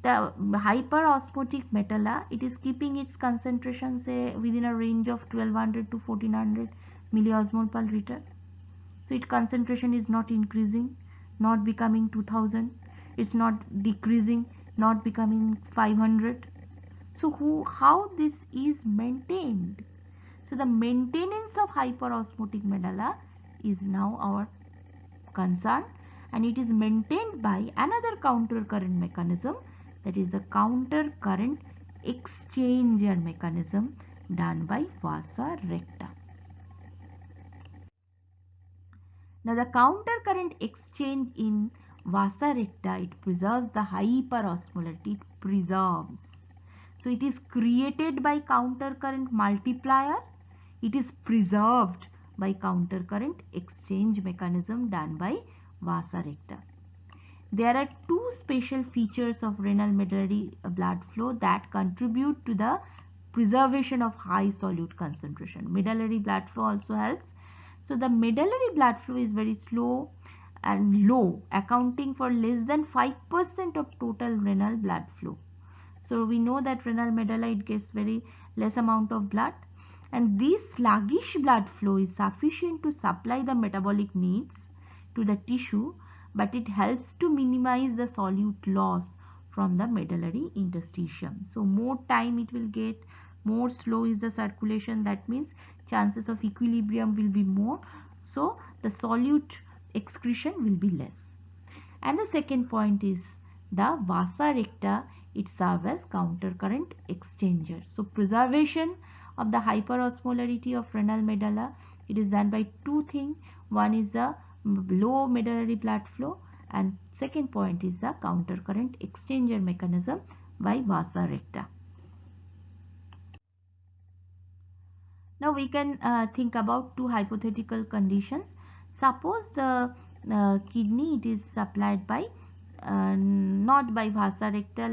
the hyperosmotic medulla, it is keeping its concentration say within a range of 1200 to 1400 milliosmol per liter. So its concentration is not increasing, not becoming 2000, it's not decreasing, not becoming 500. So how this is maintained? So the maintenance of hyperosmotic medulla is now our concern, and it is maintained by another counter current mechanism, that is the counter current exchanger mechanism done by vasa recta. Now the counter current exchange in vasa recta, it preserves the hyperosmolarity, it preserves. So it is created by counter current multiplier, it is preserved by counter current exchange mechanism done by vasa recta. There are two special features of renal medullary blood flow that contribute to the preservation of high solute concentration. Medullary blood flow also helps. So the medullary blood flow is very slow and low, accounting for less than 5% of total renal blood flow. So we know that renal medulla, it gets very less amount of blood, and this sluggish blood flow is sufficient to supply the metabolic needs to the tissue, but it helps to minimize the solute loss from the medullary interstitium. So more time it will get, more slow is the circulation, that means chances of equilibrium will be more, so the solute excretion will be less. And the second point is the vasa recta, it serves as counter current exchanger. So preservation of the hyperosmolarity of renal medulla, it is done by two things. One is the low medullary blood flow, and second point is the counter current exchanger mechanism by vasa recta. Now we can think about two hypothetical conditions. Suppose the kidney, it is supplied by not by vasa recta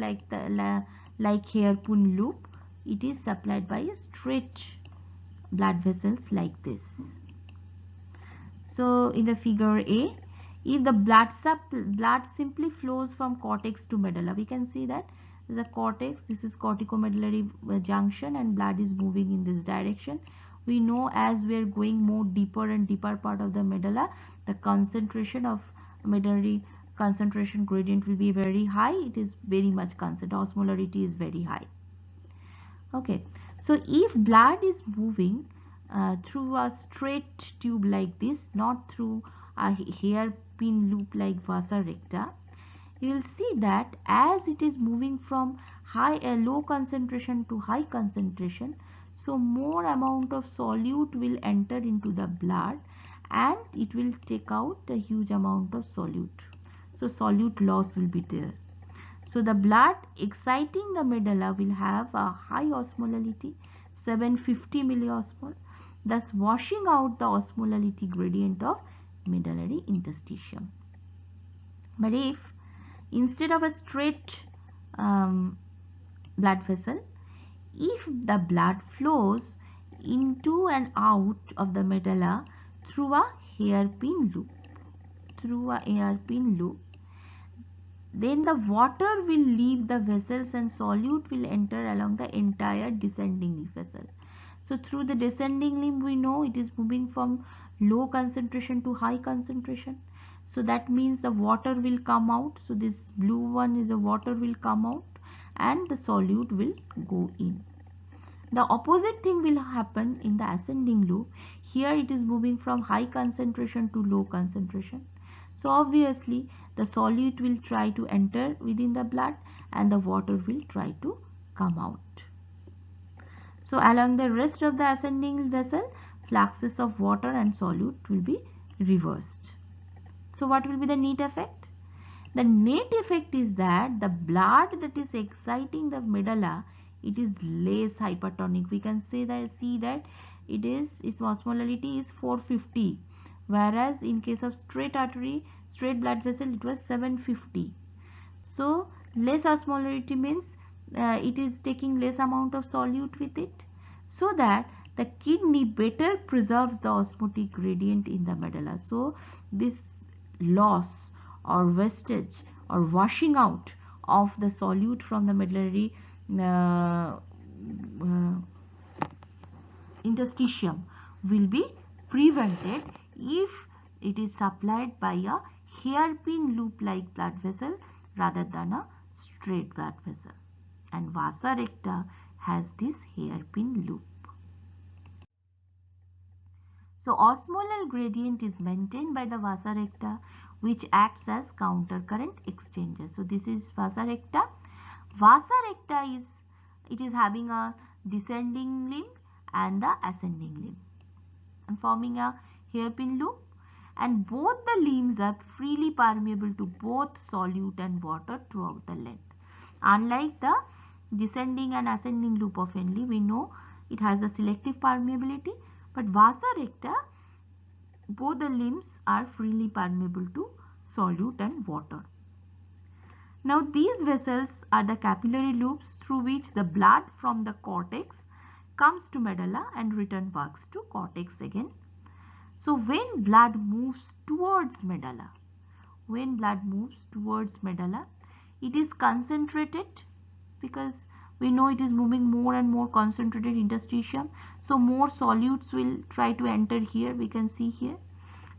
like hairpin loop, it is supplied by a straight blood vessels like this. So in the figure A, if the blood simply flows from cortex to medulla, we can see that the cortex, this is corticomedullary junction, and blood is moving in this direction. We know as we are going more deeper and deeper part of the medulla, the concentration of medullary concentration gradient will be very high. It is very much concentrated, osmolarity is very high. Okay, so if blood is moving through a straight tube like this, not through a hairpin loop like vasa recta, you will see that as it is moving from low concentration to high concentration, so more amount of solute will enter into the blood and it will take out a huge amount of solute. So solute loss will be there. So the blood exciting the medulla will have a high osmolality, 750 milliosmol, thus washing out the osmolality gradient of medullary interstitium. But if instead of a straight blood vessel, if the blood flows into and out of the medulla through a hairpin loop, then the water will leave the vessels and solute will enter along the entire descending vessel. So through the descending limb, we know it is moving from low concentration to high concentration. So that means the water will come out. So this blue one is the water will come out and the solute will go in. The opposite thing will happen in the ascending loop. Here it is moving from high concentration to low concentration. So obviously the solute will try to enter within the blood and the water will try to come out. So along the rest of the ascending vessel, fluxes of water and solute will be reversed. So what will be the net effect? The net effect is that the blood that is exciting the medulla, it is less hypertonic. We can see that its osmolality is 450, whereas in case of straight blood vessel, it was 750. So less osmolarity means it is taking less amount of solute with it, so that the kidney better preserves the osmotic gradient in the medulla. So this loss or wastage or washing out of the solute from the medullary interstitium will be prevented if it is supplied by a hairpin loop like blood vessel rather than a straight blood vessel, and vasa recta has this hairpin loop. So osmolar gradient is maintained by the vasa recta, which acts as counter current exchanger. So this is vasa recta. Vasa recta is having a descending limb and the ascending limb and forming a hairpin loop, and both the limbs are freely permeable to both solute and water throughout the length. Unlike the descending and ascending loop of Henle, we know it has a selective permeability, but vasa recta, both the limbs are freely permeable to solute and water. Now these vessels are the capillary loops through which the blood from the cortex comes to medulla and return works to cortex again. So when blood moves towards medulla, it is concentrated, because we know it is moving more and more concentrated interstitium. So more solutes will try to enter here, we can see here.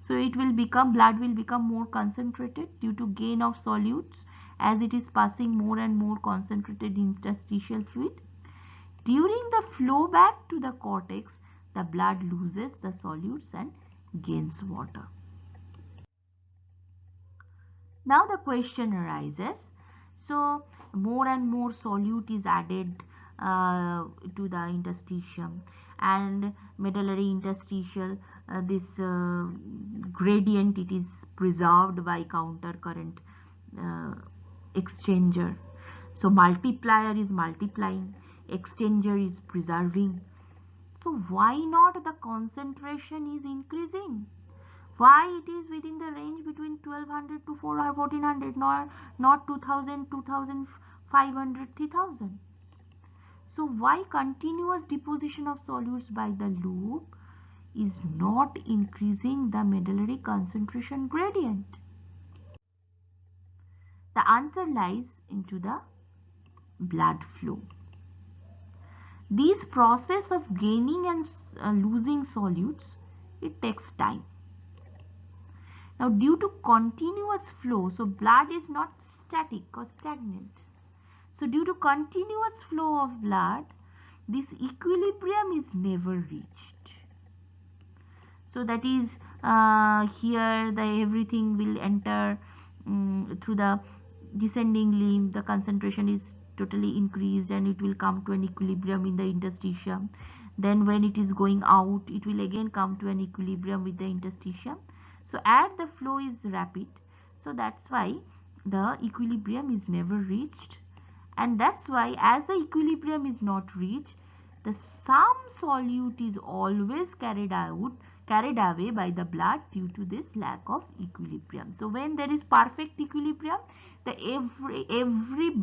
So blood will become more concentrated due to gain of solutes as it is passing more and more concentrated interstitial fluid. During the flow back to the cortex, the blood loses the solutes and gains water. Now the question arises, so more and more solute is added to the interstitium, and medullary interstitial, this gradient, it is preserved by counter current exchanger. So multiplier is multiplying, exchanger is preserving. So why not the concentration is increasing? Why it is within the range between 1200 to 1400, not 2000, 2500, 3000? So why continuous deposition of solutes by the loop is not increasing the medullary concentration gradient? The answer lies into the blood flow. This process of gaining and losing solutes, it takes time. Now due to continuous flow, so blood is not static or stagnant. So due to continuous flow of blood, this equilibrium is never reached. So that is here everything will enter through the descending limb. The concentration is totally increased and it will come to an equilibrium in the interstitium. Then when it is going out, it will again come to an equilibrium with the interstitium. So as the flow is rapid, so that's why the equilibrium is never reached, and that's why as the equilibrium is not reached, the some solute is always carried away by the blood due to this lack of equilibrium. So when there is perfect equilibrium, the every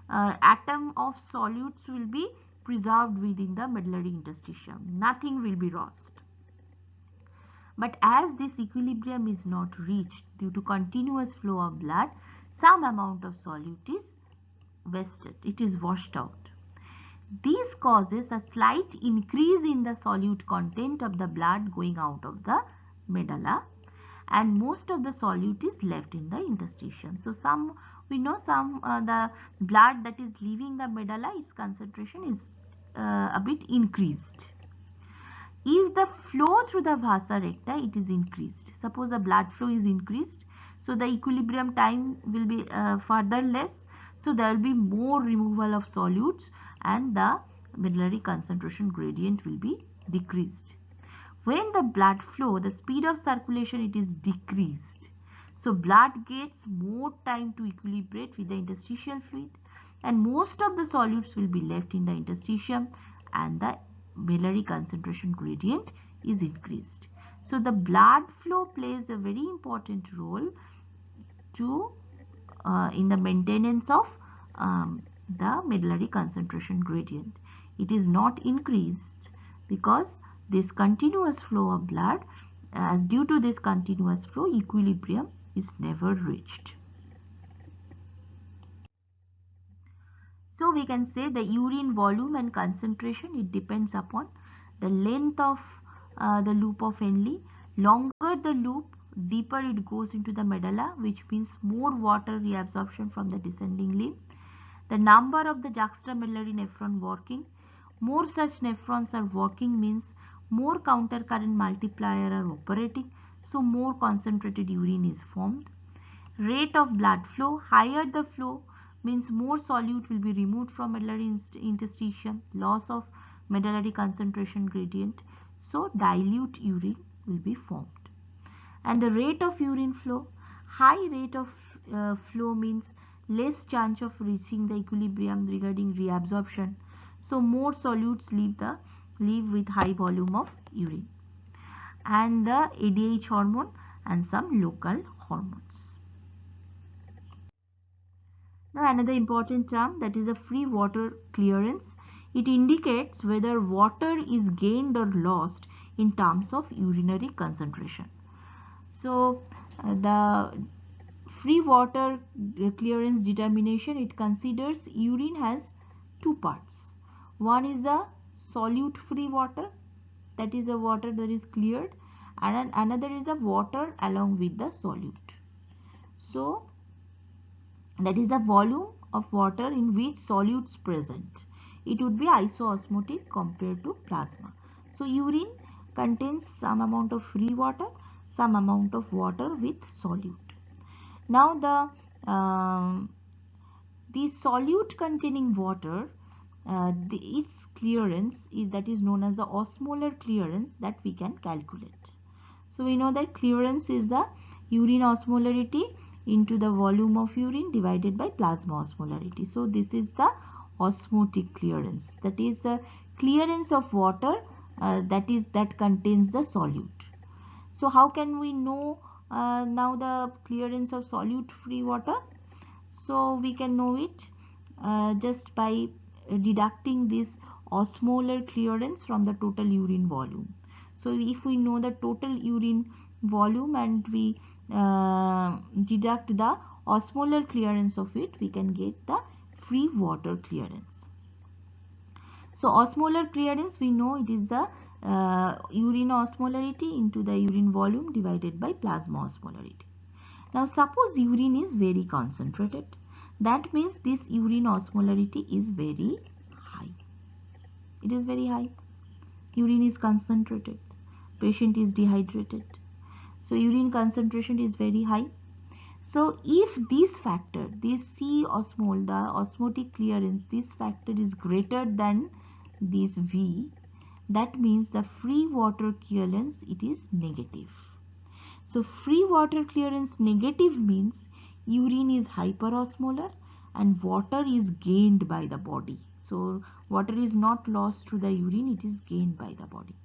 atom of solutes will be preserved within the medullary interstitium. Nothing will be lost. But as this equilibrium is not reached due to continuous flow of blood, some amount of solute is wasted. It is washed out. This causes a slight increase in the solute content of the blood going out of the medulla, and most of the solute is left in the interstitium. So we know the blood that is leaving the medulla, its concentration is a bit increased. If the flow through the vasa recta, it is increased. Suppose the blood flow is increased, so the equilibrium time will be further less. So there will be more removal of solutes and the medullary concentration gradient will be decreased. When the blood flow, the speed of circulation, it is decreased. So blood gets more time to equilibrate with the interstitial fluid, and most of the solutes will be left in the interstitium and the medullary concentration gradient is increased. So the blood flow plays a very important role in the maintenance of the medullary concentration gradient. It is not increased because this continuous flow of blood, as due to this continuous flow, equilibrium is never reached. So we can say the urine volume and concentration, it depends upon the length of the loop of Henle. Longer the loop, deeper it goes into the medulla, which means more water reabsorption from the descending limb. The number of the juxtamedullary nephron working, more such nephrons are working means more countercurrent multiplier are operating, so more concentrated urine is formed. Rate of blood flow, higher the flow means more solute will be removed from medullary interstitium, loss of medullary concentration gradient, so dilute urine will be formed. And the rate of urine flow, high rate of flow means less chance of reaching the equilibrium regarding reabsorption, so more solutes leave with high volume of urine. And the ADH hormone and some local hormones. Now another important term, that is a free water clearance. It indicates whether water is gained or lost in terms of urinary concentration. So the free water clearance determination, it considers urine has two parts. One is a solute free water, that is a water that is cleared, and another is a water along with the solute. So that is the volume of water in which solutes present. It would be isoosmotic compared to plasma. So urine contains some amount of free water, some amount of water with solute. Now the solute containing water, its clearance that is known as the osmolar clearance, that we can calculate. So we know that clearance is the urine osmolarity into the volume of urine divided by plasma osmolarity. So this is the osmotic clearance, that is the clearance of water that contains the solute. So how can we know now the clearance of solute free water? So we can know it just by deducting this osmolar clearance from the total urine volume. So if we know the total urine volume and we deduct the osmolar clearance of it, we can get the free water clearance. So osmolar clearance, we know it is the urine osmolarity into the urine volume divided by plasma osmolarity. Now suppose urine is very concentrated. That means this urine osmolarity is very high. It is very high. Urine is concentrated. Patient is dehydrated. So urine concentration is very high. So if this factor, this C osmol, the osmotic clearance, this factor is greater than this V, that means the free water clearance, it is negative. So free water clearance negative means urine is hyperosmolar and water is gained by the body. So water is not lost to the urine, it is gained by the body.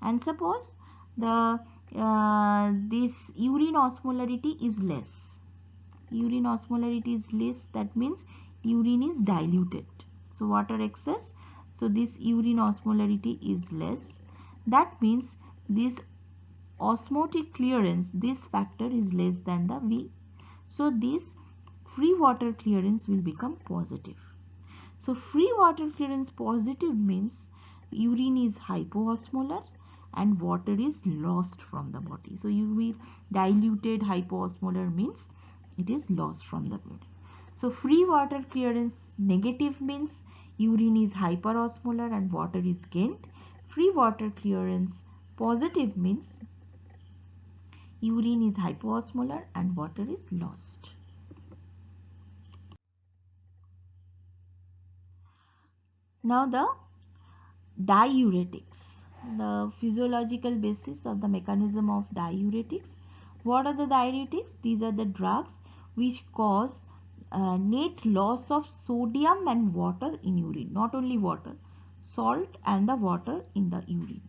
And suppose the this urine osmolarity is less. Urine osmolarity is less, that means urine is diluted. So water excess, so this urine osmolarity is less. That means this osmotic clearance, this factor is less than the V. So this free water clearance will become positive. So free water clearance positive means urine is hypoosmolar and water is lost from the body. So you will diluted hypoosmolar means it is lost from the body. So free water clearance negative means urine is hyperosmolar and water is gained. Free water clearance positive means urine is hypoosmolar and water is lost. Now the diuretics, the physiological basis of the mechanism of diuretics. What are the diuretics? These are the drugs which cause net loss of sodium and water in urine. Not only water, salt and the water in the urine.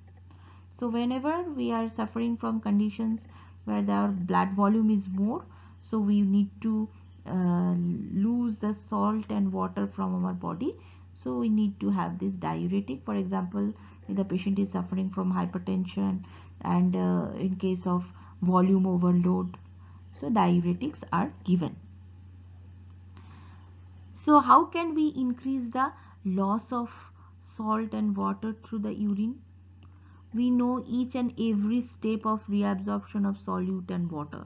So whenever we are suffering from conditions where our blood volume is more, so we need to lose the salt and water from our body. So we need to have this diuretic. For example, if the patient is suffering from hypertension and in case of volume overload, so diuretics are given. So how can we increase the loss of salt and water through the urine? We know each and every step of reabsorption of solute and water.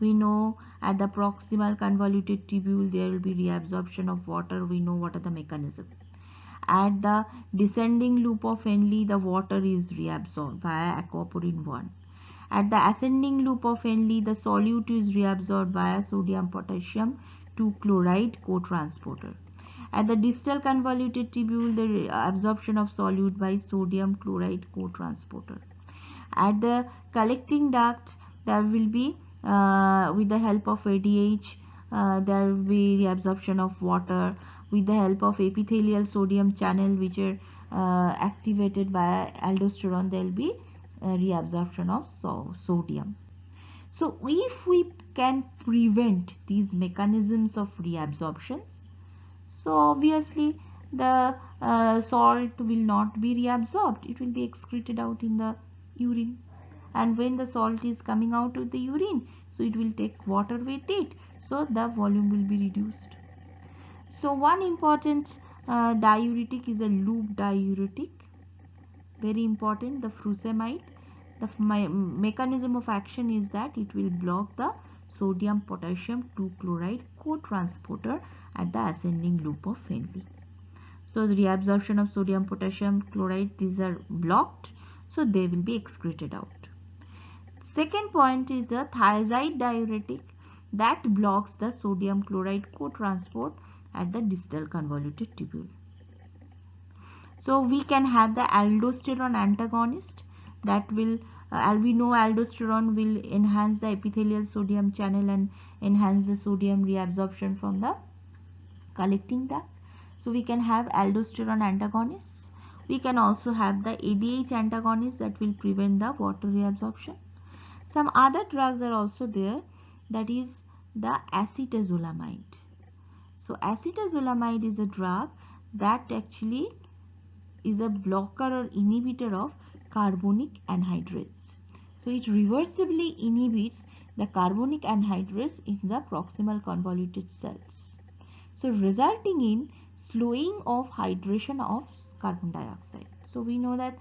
We know at the proximal convoluted tubule there will be reabsorption of water. We know what are the mechanism. At the descending loop of Henle, the water is reabsorbed via aquaporin 1. At the ascending loop of Henle, the solute is reabsorbed via sodium potassium 2 chloride cotransporter. At the distal convoluted tubule, the absorption of solute by sodium chloride cotransporter. At the collecting duct, there will be with the help of ADH, there will be reabsorption of water. With the help of epithelial sodium channel, which are activated by aldosterone, there will be reabsorption of sodium. So if we can prevent these mechanisms of reabsorptions, so obviously the salt will not be reabsorbed, it will be excreted out in the urine. And when the salt is coming out of the urine, so it will take water with it, so the volume will be reduced. So one important diuretic is a loop diuretic, very important, the furosemide. The mechanism of action is that it will block the sodium potassium 2 chloride cotransporter at the ascending loop of Henle. So the reabsorption of sodium potassium chloride, these are blocked, so they will be excreted out. Second point is a thiazide diuretic that blocks the sodium chloride cotransport at the distal convoluted tubule. So we can have the aldosterone antagonist that will we know aldosterone will enhance the epithelial sodium channel and enhance the sodium reabsorption from the collecting duct. So we can have aldosterone antagonists. We can also have the ADH antagonist that will prevent the water reabsorption. Some other drugs are also there, that is the acetazolamide. So acetazolamide is a drug that actually is a blocker or inhibitor of carbonic anhydrase. So it reversibly inhibits the carbonic anhydrase in the proximal convoluted cells, so resulting in slowing of hydration of carbon dioxide. So we know that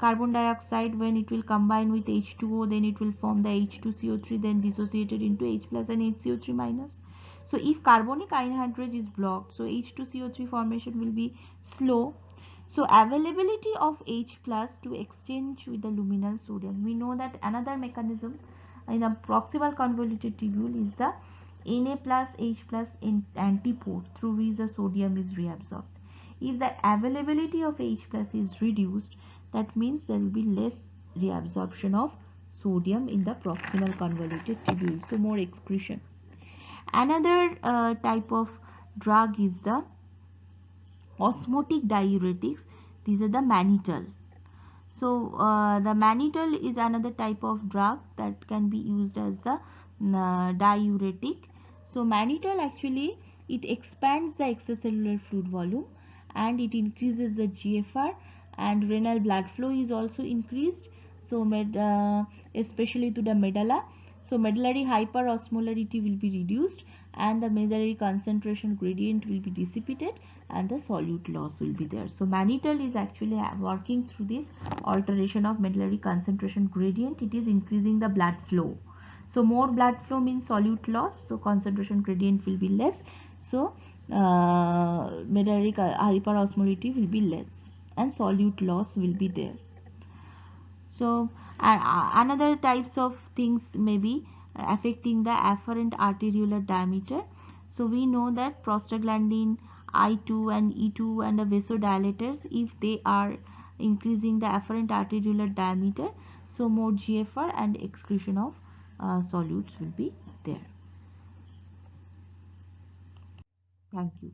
carbon dioxide, when it will combine with H2O, then it will form the H2CO3, then dissociated into H plus and HCO3 minus. So if carbonic anhydrase is blocked, so H2CO3 formation will be slow. So availability of H plus to exchange with the luminal sodium. We know that another mechanism in the proximal convoluted tubule is the Na plus H plus antiport through which the sodium is reabsorbed. If the availability of H plus is reduced, that means there will be less reabsorption of sodium in the proximal convoluted tubule, so more excretion. Another type of drug is the osmotic diuretics. These are the mannitol. So the mannitol is another type of drug that can be used as the diuretic. So mannitol actually, it expands the extracellular fluid volume and it increases the GFR, and renal blood flow is also increased. So especially to the medulla. So medullary hyperosmolarity will be reduced and the medullary concentration gradient will be dissipated and the solute loss will be there. So mannitol is actually working through this alteration of medullary concentration gradient. It is increasing the blood flow. So more blood flow means solute loss, so concentration gradient will be less, so medullary hyperosmolarity will be less and solute loss will be there. So another types of things may be affecting the afferent arteriolar diameter. So we know that prostaglandin I2 and E2 and the vasodilators, if they are increasing the afferent arteriolar diameter, so more GFR and excretion of solutes will be there. Thank you.